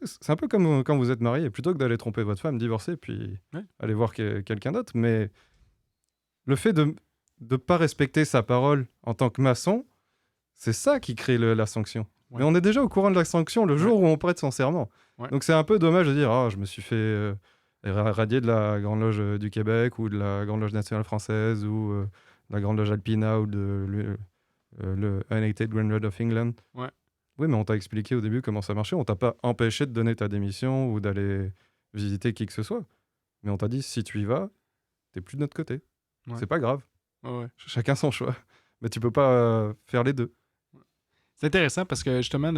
c'est un peu comme quand vous êtes marié. Plutôt que d'aller tromper votre femme, divorcer, puis aller voir quelqu'un d'autre. Mais le fait de ne pas respecter sa parole en tant que maçon, c'est ça qui crée la sanction. Ouais. Mais on est déjà au courant de la sanction le jour où on prête son serment. Ouais. Donc c'est un peu dommage de dire « je me suis fait radier de la Grande Loge du Québec ou de la Grande Loge nationale française ou de la Grande Loge Alpina ou de le United Grand Lodge of England. » Ouais. Oui, mais on t'a expliqué au début comment ça marchait. On t'a pas empêché de donner ta démission ou d'aller visiter qui que ce soit. Mais on t'a dit « si tu y vas, t'es plus de notre côté. Ouais. C'est pas grave. Ouais. Chacun son choix. Mais tu peux pas faire les deux. » C'est intéressant parce que justement,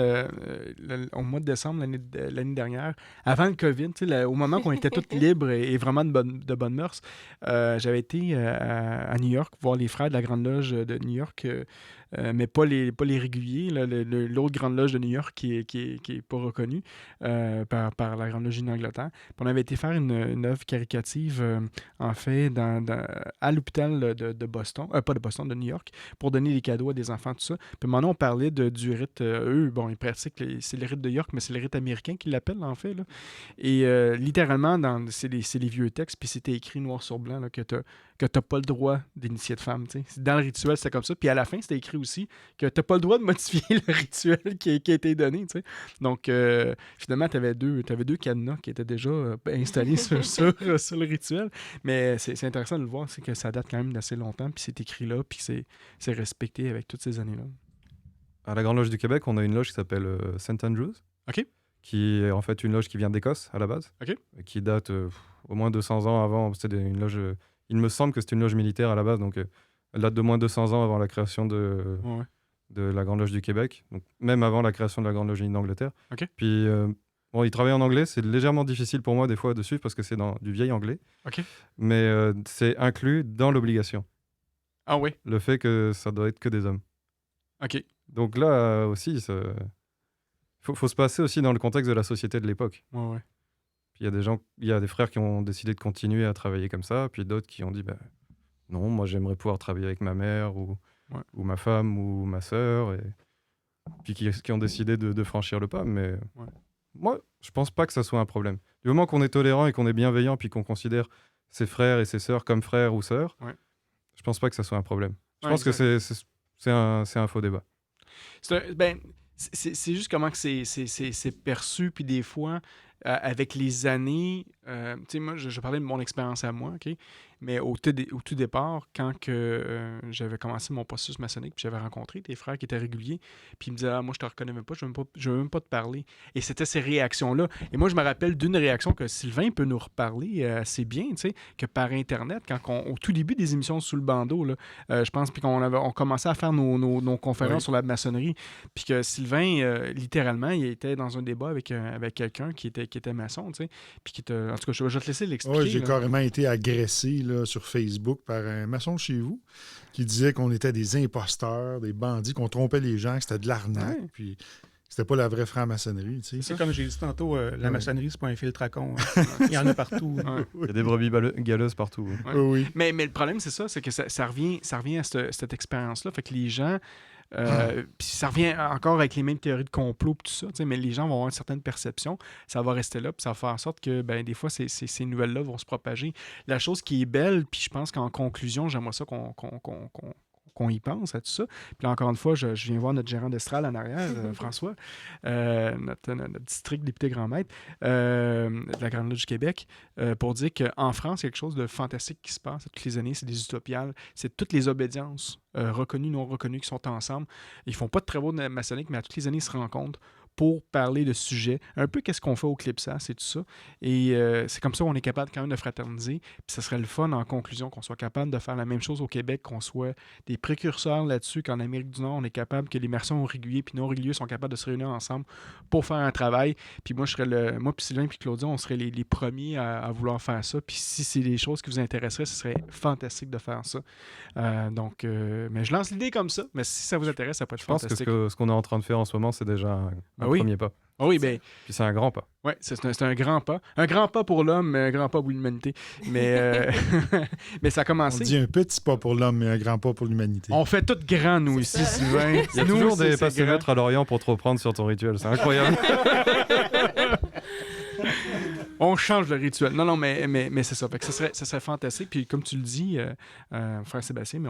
au mois de décembre l'année dernière, avant le COVID, au moment qu'on était tous libres et vraiment de bonnes mœurs, j'avais été à New York voir les frères de la Grande Loge de New York, mais pas les réguliers, là, l'autre Grande Loge de New York qui est pas reconnue par la Grande Loge d'Angleterre. Puis on avait été faire une œuvre caricative, en fait, à l'hôpital de Boston, pas de Boston, de New York, pour donner des cadeaux à des enfants, tout ça. Puis maintenant, on parlait du rite, eux, bon, ils pratiquent, c'est le rite de York, mais c'est le rite américain qu'ils l'appellent, en fait. Là. Et littéralement, c'est les vieux textes, puis c'était écrit noir sur blanc là, que t'as pas le droit d'initier de femme. T'sais. Dans le rituel, c'était comme ça. Puis à la fin, c'était écrit aussi que t'as pas le droit de modifier le rituel qui a été donné. T'sais. Donc, finalement, t'avais deux cadenas qui étaient déjà installés sur le rituel. Mais c'est intéressant de le voir, c'est que ça date quand même d'assez longtemps, puis c'est écrit là, puis c'est respecté avec toutes ces années-là. À la Grande Loge du Québec, on a une loge qui s'appelle St. Andrews, qui est en fait une loge qui vient d'Écosse à la base, qui date au moins 200 ans avant. C'était une loge, il me semble que c'était une loge militaire à la base, donc elle date de moins de 200 ans avant la création de la Grande Loge du Québec, donc même avant la création de la Grande Loge d'Angleterre. Puis ils travaillent en anglais, c'est légèrement difficile pour moi des fois de suivre parce que c'est dans du vieil anglais, mais c'est inclus dans l'obligation. Ah oui? Le fait que ça doit être que des hommes. OK. Donc là aussi, il faut se passer aussi dans le contexte de la société de l'époque. Ouais. Puis il y a des frères qui ont décidé de continuer à travailler comme ça, puis d'autres qui ont dit non, moi j'aimerais pouvoir travailler avec ma mère ou ma femme ou ma sœur, et puis qui ont décidé de franchir le pas. Mais moi, je pense pas que ça soit un problème. Du moment qu'on est tolérant et qu'on est bienveillant, puis qu'on considère ses frères et ses sœurs comme frères ou sœurs, je pense pas que ça soit un problème. Je pense que c'est un faux débat. C'est juste comment que c'est perçu, puis des fois, avec les années, tu sais, moi, je parlais de mon expérience à moi, OK? Mais au tout départ, quand j'avais commencé mon processus maçonnique, puis j'avais rencontré des frères qui étaient réguliers, puis ils me disaient « Ah, moi, je te reconnais même pas, je veux même pas te parler. » Et c'était ces réactions-là. Et moi, je me rappelle d'une réaction que Sylvain peut nous reparler assez bien, tu sais, que par Internet, au tout début des émissions Sous le bandeau, là, je pense, puis on commençait à faire nos conférences sur la maçonnerie, puis que Sylvain, littéralement, il était dans un débat avec quelqu'un qui était maçon, tu sais, puis qui était... En tout cas, je vais te laisser l'expliquer. Oui, j'ai carrément été agressé là, sur Facebook par un maçon de chez vous qui disait qu'on était des imposteurs, des bandits, qu'on trompait les gens, que c'était de l'arnaque, puis c'était pas la vraie franc-maçonnerie. Tu sais. C'est comme j'ai dit tantôt, la maçonnerie, c'est pas un filtre à con. Il y en a partout. Il y a des brebis galeuses partout. Oui. Mais le problème, c'est ça, c'est que ça revient à cette expérience-là. Fait que les gens... puis ça revient encore avec les mêmes théories de complot et tout ça, mais les gens vont avoir une certaine perception, ça va rester là, puis ça va faire en sorte que des fois ces nouvelles-là vont se propager. La chose qui est belle, puis je pense qu'en conclusion, j'aimerais ça qu'on y pense à tout ça. Puis là, encore une fois, je viens voir notre gérant d'Estral en arrière, François, notre district député grand maître de la Grande Loge du Québec, pour dire qu'en France, il y a quelque chose de fantastique qui se passe toutes les années. C'est des utopiales. C'est toutes les obédiences, reconnues, non reconnues, qui sont ensemble. Ils font pas de travaux maçonniques, mais à toutes les années, ils se rencontrent pour parler de sujets, un peu qu'est-ce qu'on fait au Clipsas et tout ça. Et c'est comme ça qu'on est capable quand même de fraterniser. Puis ça serait le fun, en conclusion, qu'on soit capable de faire la même chose au Québec, qu'on soit des précurseurs là-dessus, qu'en Amérique du Nord, on est capable, que les maçons réguliers puis non réguliers sont capables de se réunir ensemble pour faire un travail. Puis moi, moi puis Sylvain puis Claudia, on serait les premiers à vouloir faire ça. Puis si c'est des choses qui vous intéresseraient, ce serait fantastique de faire ça. Mais je lance l'idée comme ça. Mais si ça vous intéresse, ça peut être fantastique. Je pense que ce qu'on est en train de faire en ce moment, c'est déjà un premier pas. Ah oui, bien. Puis c'est un grand pas. Oui, c'est un grand pas. Un grand pas pour l'homme, mais un grand pas pour l'humanité. Mais, mais ça a On commencé. dit un petit pas pour l'homme, mais un grand pas pour l'humanité. On fait tout grand, nous, ici, Sylvain. Il y a Nous, toujours des c'est passemètres à l'Orient pour te reprendre sur ton rituel. C'est incroyable. On change le rituel. Non, mais c'est ça. Fait que ça serait fantastique. Puis comme tu le dis, frère Sébastien, mais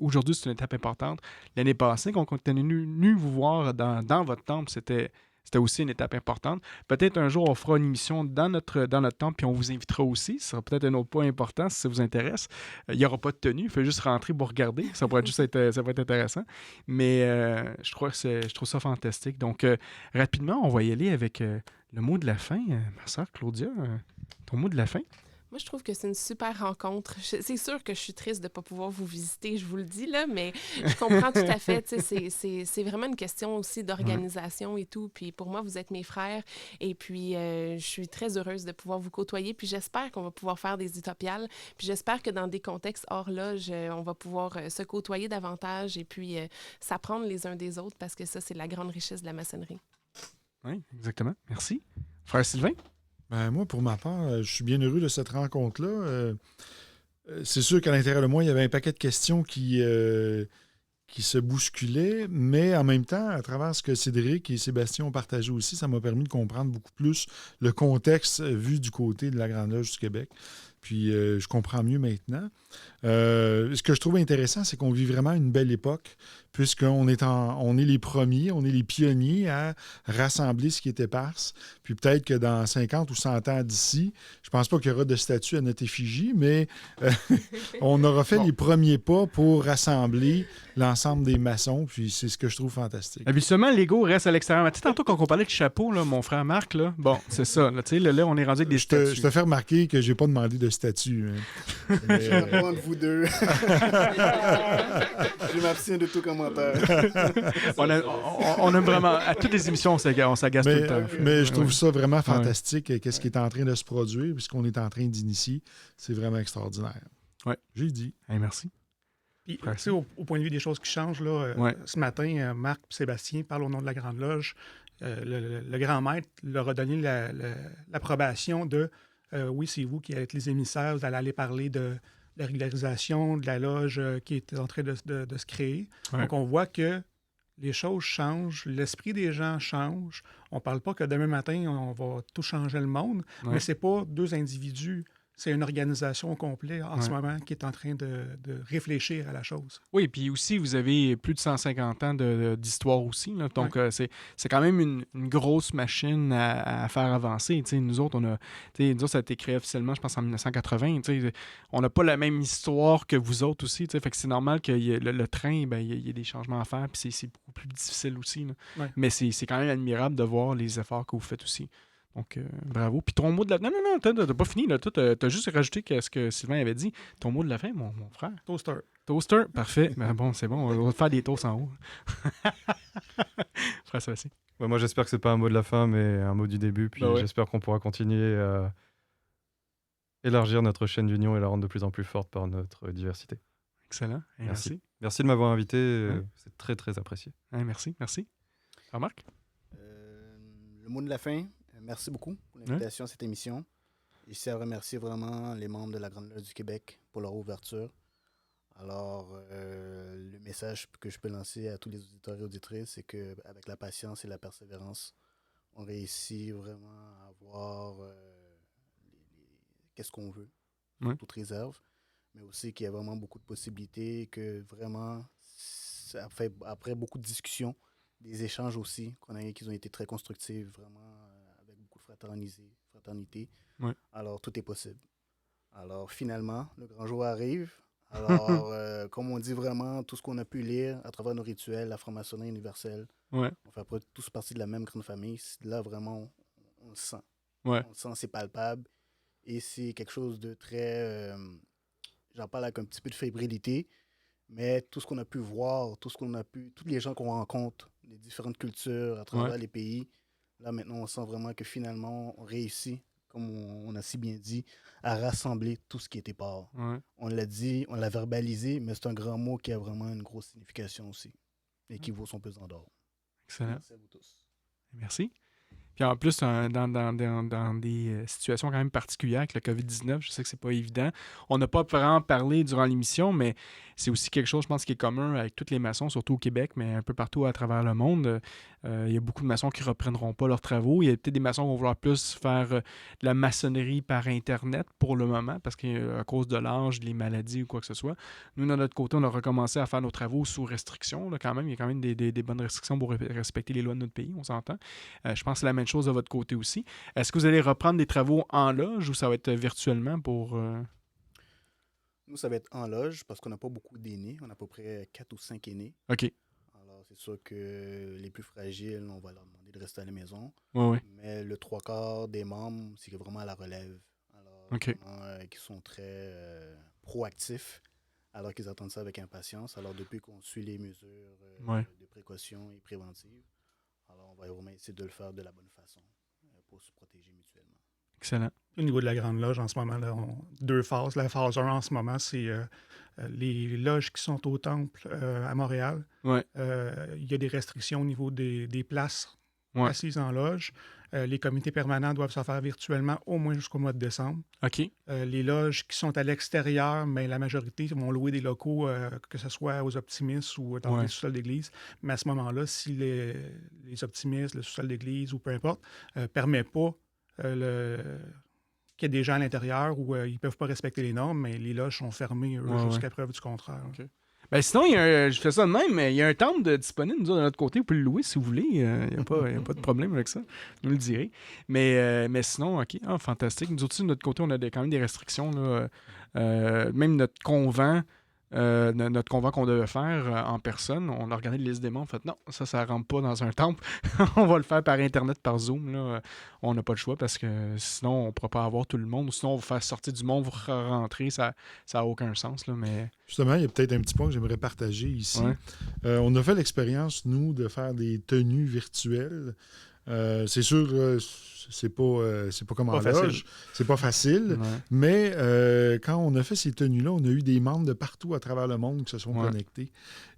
aujourd'hui, c'est une étape importante. L'année passée, quand on était venu vous voir dans votre temple, c'était aussi une étape importante. Peut-être un jour, on fera une émission dans notre temple, puis on vous invitera aussi. Ce sera peut-être un autre point important si ça vous intéresse. Il n'y aura pas de tenue. Il faut juste rentrer pour regarder. Ça pourrait juste être, ça pourrait être intéressant. Mais je trouve ça fantastique. Donc, rapidement, on va y aller avec le mot de la fin. Ma sœur Claudia, ton mot de la fin? Moi, je trouve que c'est une super rencontre. C'est sûr que je suis triste de ne pas pouvoir vous visiter, je vous le dis, là, mais je comprends tout à fait. C'est vraiment une question aussi d'organisation et tout. Puis pour moi, vous êtes mes frères. Et puis, je suis très heureuse de pouvoir vous côtoyer. Puis j'espère qu'on va pouvoir faire des utopiales. Puis j'espère que dans des contextes hors loge, on va pouvoir se côtoyer davantage et puis s'apprendre les uns des autres parce que ça, c'est la grande richesse de la maçonnerie. Oui, exactement. Merci. Frère Sylvain? Ben, moi, pour ma part, je suis bien heureux de cette rencontre-là. C'est sûr qu'à l'intérieur de moi, il y avait un paquet de questions qui se bousculaient, mais en même temps, à travers ce que Cédric et Sébastien ont partagé aussi, ça m'a permis de comprendre beaucoup plus le contexte vu du côté de la Grande Loge du Québec. Puis, je comprends mieux maintenant. Ce que je trouve intéressant, c'est qu'on vit vraiment une belle époque, puisqu'on on est les premiers, on est les pionniers à rassembler ce qui est éparse. Puis peut-être que dans 50 ou 100 ans d'ici, je pense pas qu'il y aura de statue à notre effigie, mais on aura fait les premiers pas pour rassembler l'ensemble des maçons, puis c'est ce que je trouve fantastique. Habituellement, l'ego reste à l'extérieur. Tu sais, tantôt, quand on parlait de chapeau, là, mon frère Marc, là, bon, c'est ça. Là, là, on est rendu avec des statues. Je te fais remarquer que j'ai pas demandé de statue. Hein. Je vais répondre vous deux. Je m'abstiens de tout commentaire. on aime vraiment... À toutes les émissions, on s'agace tout le temps. Mais je trouve ça vraiment fantastique, qu'est-ce qui est en train de se produire, puisqu'on est en train d'initier. C'est vraiment extraordinaire. Ouais. J'ai dit. Hey, merci. Puis, tu sais, au point de vue des choses qui changent, là, ce matin, Marc et Sébastien parlent au nom de la Grande Loge. Le grand maître leur a donné l'approbation de oui, c'est vous qui êtes les émissaires, vous allez aller parler de la régularisation de la loge qui est en train de se créer. Ouais. Donc, on voit que les choses changent, l'esprit des gens change. On ne parle pas que demain matin, on va tout changer le monde, mais ce n'est pas deux individus. C'est une organisation au complet en ce moment qui est en train de réfléchir à la chose. Oui, puis aussi, vous avez plus de 150 ans d'histoire aussi. Là, donc, c'est quand même une grosse machine à faire avancer. T'sais, nous autres, ça a été créé officiellement, je pense, en 1980. On n'a pas la même histoire que vous autres aussi. Fait que c'est normal que le train, ben, il y ait des changements à faire, puis c'est beaucoup plus difficile aussi. Là. Ouais. Mais c'est quand même admirable de voir les efforts que vous faites aussi. Donc, bravo. Puis ton mot de la fin... Non, t'as pas fini. T'as juste rajouté ce que Sylvain avait dit. Ton mot de la fin, mon frère. Toaster. Toaster, parfait. Ben bon, c'est bon. On va te faire des toasts en haut. Frère Sébastien. Ouais, moi, j'espère que c'est pas un mot de la fin, mais un mot du début. Puis j'espère qu'on pourra continuer à élargir notre chaîne d'union et la rendre de plus en plus forte par notre diversité. Excellent. Et merci. Merci de m'avoir invité. C'est très, très apprécié. Merci. Marc? Le mot de la fin. Merci beaucoup pour l'invitation à cette émission. Je tiens à remercier vraiment les membres de la Grande Loge du Québec pour leur ouverture. Alors, le message que je peux lancer à tous les auditeurs et auditrices, c'est qu'avec la patience et la persévérance, on réussit vraiment à avoir qu'est-ce qu'on veut, sous toute réserve, mais aussi qu'il y a vraiment beaucoup de possibilités, que vraiment, après beaucoup de discussions, des échanges aussi, qui ont été très constructifs, vraiment avec beaucoup de fraternité. Ouais. Alors, tout est possible. Alors, finalement, le grand jour arrive. Alors, comme on dit vraiment, tout ce qu'on a pu lire à travers nos rituels, la franc-maçonnerie universelle, on fait après tous partie de la même grande famille. Là, vraiment, on le sent. Ouais. On le sent, c'est palpable. Et c'est quelque chose de très... j'en parle avec un petit peu de fébrilité, mais tout ce qu'on a pu voir, tous les gens qu'on rencontre, les différentes cultures à travers les pays, là, maintenant, on sent vraiment que finalement, on réussit, comme on a si bien dit, à rassembler tout ce qui était part. Ouais. On l'a dit, on l'a verbalisé, mais c'est un grand mot qui a vraiment une grosse signification aussi et qui vaut son pesant d'or. Excellent. Merci à vous tous. Merci. Puis en plus, dans des situations quand même particulières avec le COVID-19, je sais que c'est pas évident. On n'a pas vraiment parlé durant l'émission, mais c'est aussi quelque chose, je pense, qui est commun avec tous les maçons, surtout au Québec, mais un peu partout à travers le monde. Il y a beaucoup de maçons qui ne reprendront pas leurs travaux. Il y a peut-être des maçons qui vont vouloir plus faire de la maçonnerie par Internet pour le moment, parce qu'à cause de l'âge, les maladies ou quoi que ce soit. Nous, de notre côté, on a recommencé à faire nos travaux sous restriction. Là, quand même. Il y a quand même des bonnes restrictions pour respecter les lois de notre pays, on s'entend. Je pense que c'est la même chose de votre côté aussi. Est-ce que vous allez reprendre des travaux en loge ou ça va être virtuellement pour... Nous, ça va être en loge parce qu'on n'a pas beaucoup d'aînés. On a à peu près 4 ou 5 aînés. OK. Alors, c'est sûr que les plus fragiles, on va leur demander de rester à la maison. Oui. Mais le 3/4 des membres, c'est vraiment à la relève. Alors, OK. qui sont très proactifs, alors qu'ils attendent ça avec impatience. Alors, depuis qu'on suit les mesures de précaution et préventives, alors on va vraiment essayer de le faire de la bonne façon pour se protéger mutuellement. Excellent. Au niveau de la Grande Loge, en ce moment, là, deux phases. La phase 1, en ce moment, c'est les loges qui sont au Temple à Montréal. Ouais. Il y a des restrictions au niveau des places assises en loge. Les comités permanents doivent se faire virtuellement au moins jusqu'au mois de décembre. OK. Les loges qui sont à l'extérieur, mais la majorité vont louer des locaux, que ce soit aux optimistes ou dans les sous-sols d'église. Mais à ce moment-là, si les optimistes, le sous-sol d'église ou peu importe, ne permet pas qu'il y ait des gens à l'intérieur où ils ne peuvent pas respecter les normes, mais les loges sont fermées jusqu'à preuve du contraire. Okay. Ben sinon, je fais ça de même, mais il y a un temple disponible, nous, de notre côté, vous pouvez le louer si vous voulez. Il n'y a pas de problème avec ça, vous nous le direz. Mais sinon, OK, fantastique. Nous autres, de notre côté, on a quand même des restrictions. Là, même notre convent qu'on devait faire en personne, on a regardé la liste des membres, en fait, non, ça ne rentre pas dans un temple. On va le faire par Internet, par Zoom. Là. On n'a pas le choix parce que sinon, on ne pourra pas avoir tout le monde. Ou sinon, on va faire sortir du monde, rentrer, ça n'a aucun sens. Là, mais... Justement, il y a peut-être un petit point que j'aimerais partager ici. Ouais. On a fait l'expérience, nous, de faire des tenues virtuelles. C'est sûr, c'est pas comme en loge, c'est pas facile, mais quand on a fait ces tenues-là, on a eu des membres de partout à travers le monde qui se sont connectés.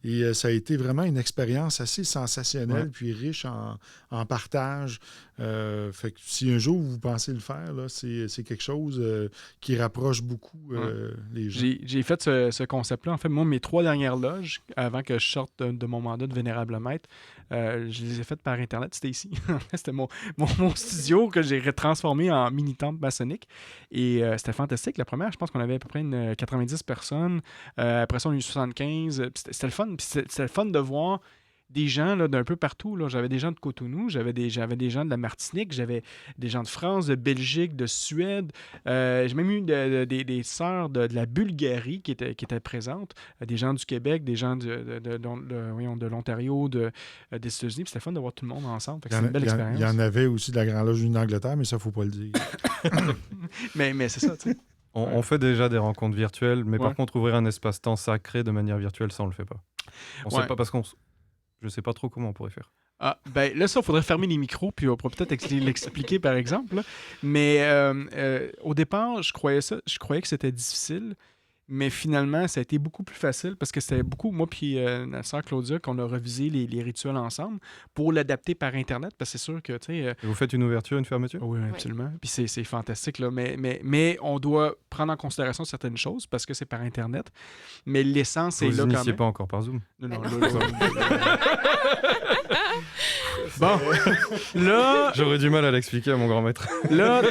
Et ça a été vraiment une expérience assez sensationnelle, puis riche en partage. Fait que si un jour vous pensez le faire, là, c'est quelque chose qui rapproche beaucoup les gens. J'ai fait ce concept-là. En fait, moi, mes 3 dernières loges, avant que je sorte de mon mandat de vénérable maître, je les ai faites par Internet. C'était ici. C'était mon studio que j'ai transformé en mini-temple maçonnique. Et c'était fantastique. La première, je pense qu'on avait à peu près 90 personnes. Après ça, on a eu 75. C'était le fun. Puis c'était le fun de voir des gens là, d'un peu partout. Là. J'avais des gens de Cotonou, j'avais des gens de la Martinique, j'avais des gens de France, de Belgique, de Suède. J'ai même eu des sœurs de la Bulgarie qui étaient présentes, des gens du Québec, des gens de l'Ontario, des États-Unis. C'était fun de voir tout le monde ensemble. C'est une belle expérience. Il y en avait aussi de la Grande Loge d'Angleterre, mais ça, il ne faut pas le dire. mais c'est ça, tu sais. On fait déjà des rencontres virtuelles, mais par contre, ouvrir un espace-temps sacré de manière virtuelle, ça, on le fait pas. On sait pas parce qu'on... Je sais pas trop comment on pourrait faire. Ah, ben là, ça, il faudrait fermer les micros, puis on pourrait peut-être l'expliquer, par exemple. Là. Mais au départ, je croyais que c'était difficile, mais finalement, ça a été beaucoup plus facile parce que c'était beaucoup, moi puis ma sœur Claudia, qu'on a revisé les rituels ensemble pour l'adapter par Internet, parce que c'est sûr que, tu sais... Vous faites une ouverture, une fermeture? Oui, absolument. Puis c'est fantastique, là. Mais on doit prendre en considération certaines choses parce que c'est par Internet. Mais l'essence est là quand même. Vous n'initiez pas encore par Zoom? Non. Bon, là... J'aurais du mal à l'expliquer à mon grand-maître. Là,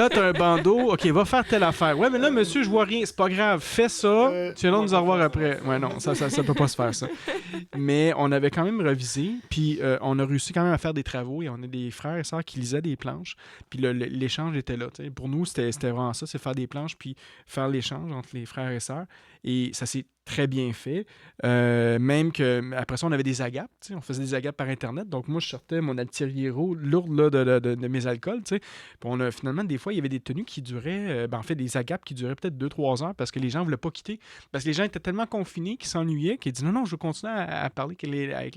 t'as un bandeau. OK, va faire telle affaire. Ouais, mais là, monsieur, je vois rien. C'est pas grave. Fais ça. Tu vas nous en revoir après. Ouais, non, ça peut pas se faire, ça. Mais on avait quand même revisé. Puis on a réussi quand même à faire des travaux. Et on a des frères et sœurs qui lisaient des planches. Puis l'échange était là. T'sais. Pour nous, c'était vraiment ça. C'est faire des planches puis faire l'échange entre les frères et sœurs. Et ça s'est très bien fait. Même qu'après ça, on avait des agapes. On faisait des agapes par Internet. Donc, moi, je sortais mon altiriero lourde là, de mes alcools. Puis finalement, des fois, il y avait des tenues qui duraient... en fait, des agapes qui duraient peut-être 2-3 heures parce que les gens ne voulaient pas quitter. Parce que les gens étaient tellement confinés qu'ils s'ennuyaient qu'ils disaient non, je veux continuer à parler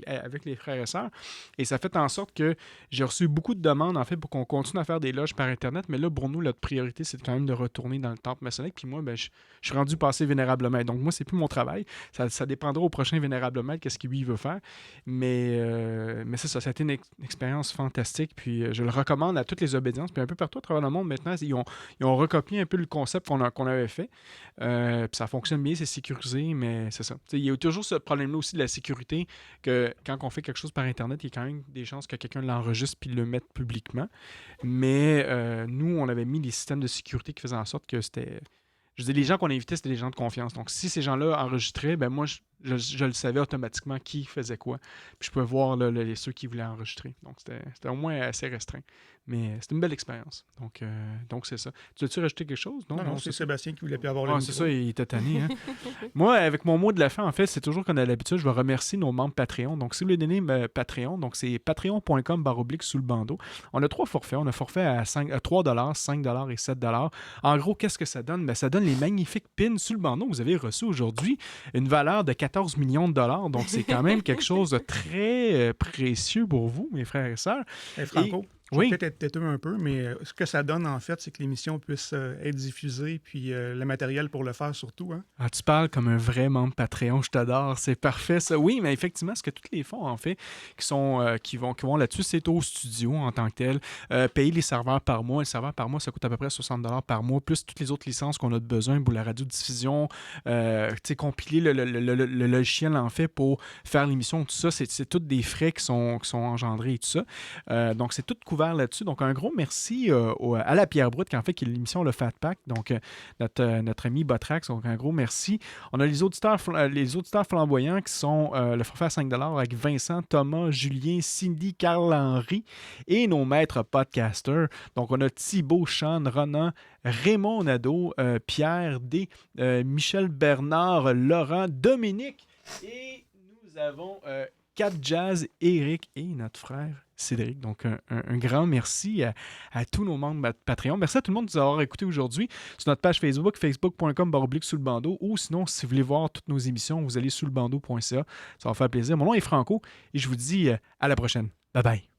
avec les frères et sœurs. Et ça fait en sorte que j'ai reçu beaucoup de demandes, en fait, pour qu'on continue à faire des loges par Internet. Mais là, pour nous, notre priorité, c'est quand même de retourner dans le temple maçonnique. Puis moi, je suis rendu passé vénérable maître. Donc, moi, c'est plus mon travail travail. Ça dépendra au prochain Vénérable Maître qu'est-ce qu'il lui veut faire. Mais c'est ça, ça a été une expérience fantastique. Puis je le recommande à toutes les obédiences. Puis un peu partout à travers le monde, maintenant, ils ont recopié un peu le concept qu'on avait fait. Puis ça fonctionne bien, c'est sécurisé, mais c'est ça. Il y a toujours ce problème-là aussi de la sécurité, que quand on fait quelque chose par Internet, il y a quand même des chances que quelqu'un l'enregistre puis le mette publiquement. Mais nous, on avait mis des systèmes de sécurité qui faisaient en sorte que c'était... Je veux dire, les gens qu'on invitait, c'était des gens de confiance. Donc, si ces gens-là enregistraient, ben moi, je le savais automatiquement qui faisait quoi. Puis je pouvais voir là, ceux qui voulaient enregistrer. Donc, c'était au moins assez restreint. Mais c'était une belle expérience. Donc c'est ça. Tu veux-tu rajouter quelque chose? Non, c'est Sébastien qui voulait plus avoir le micro. C'est ça, il était tanné. Hein? Moi, avec mon mot de la fin, en fait, c'est toujours qu'on a l'habitude, je vais remercier nos membres Patreon. Donc, si vous voulez donner Patreon, donc c'est patreon.com/sous le bandeau. On a 3 forfaits. On a forfait à 3$, 5$ et 7$. En gros, qu'est-ce que ça donne? Ben, ça donne les magnifiques pins sous le bandeau que vous avez reçus aujourd'hui. Une valeur de 14 millions de dollars. Donc, c'est quand même quelque chose de très précieux pour vous, mes frères et sœurs. Franco, je vais peut-être être têteux un peu, mais ce que ça donne, en fait, c'est que l'émission puisse être diffusée, puis le matériel pour le faire surtout. Hein? Ah, tu parles comme un vrai membre Patreon, je t'adore, c'est parfait ça. Oui, mais effectivement, ce que tous les fonds, en fait, qui vont là-dessus, c'est au studio en tant que tel. Payer les serveurs par mois. Les serveurs par mois, ça coûte à peu près 60$ par mois, plus toutes les autres licences qu'on a besoin pour la radiodiffusion, compiler le logiciel, en fait, pour faire l'émission, tout ça, c'est tous des frais qui sont engendrés et tout ça. Donc, c'est tout couvert là-dessus. Donc, un gros merci à la Pierre Brute, qui en fait, qui est l'émission Le Fat Pack. Donc, notre ami Botrax. Donc, un gros merci. On a les auditeurs flamboyants qui sont le forfait à 5$ avec Vincent, Thomas, Julien, Cindy, Carl-Henri et nos maîtres podcasters. Donc, on a Thibaut, Sean, Ronan, Raymond Nadeau, Pierre D, Michel Bernard, Laurent, Dominique et nous avons Cat Jazz, Eric et notre frère Cédric. Donc, un grand merci à tous nos membres Patreon. Merci à tout le monde de nous avoir écoutés aujourd'hui sur notre page Facebook, facebook.com/sous le bandeau, ou sinon, si vous voulez voir toutes nos émissions, vous allez sous le bandeau.ca. Ça va faire plaisir. Mon nom est Franco et je vous dis à la prochaine. Bye bye.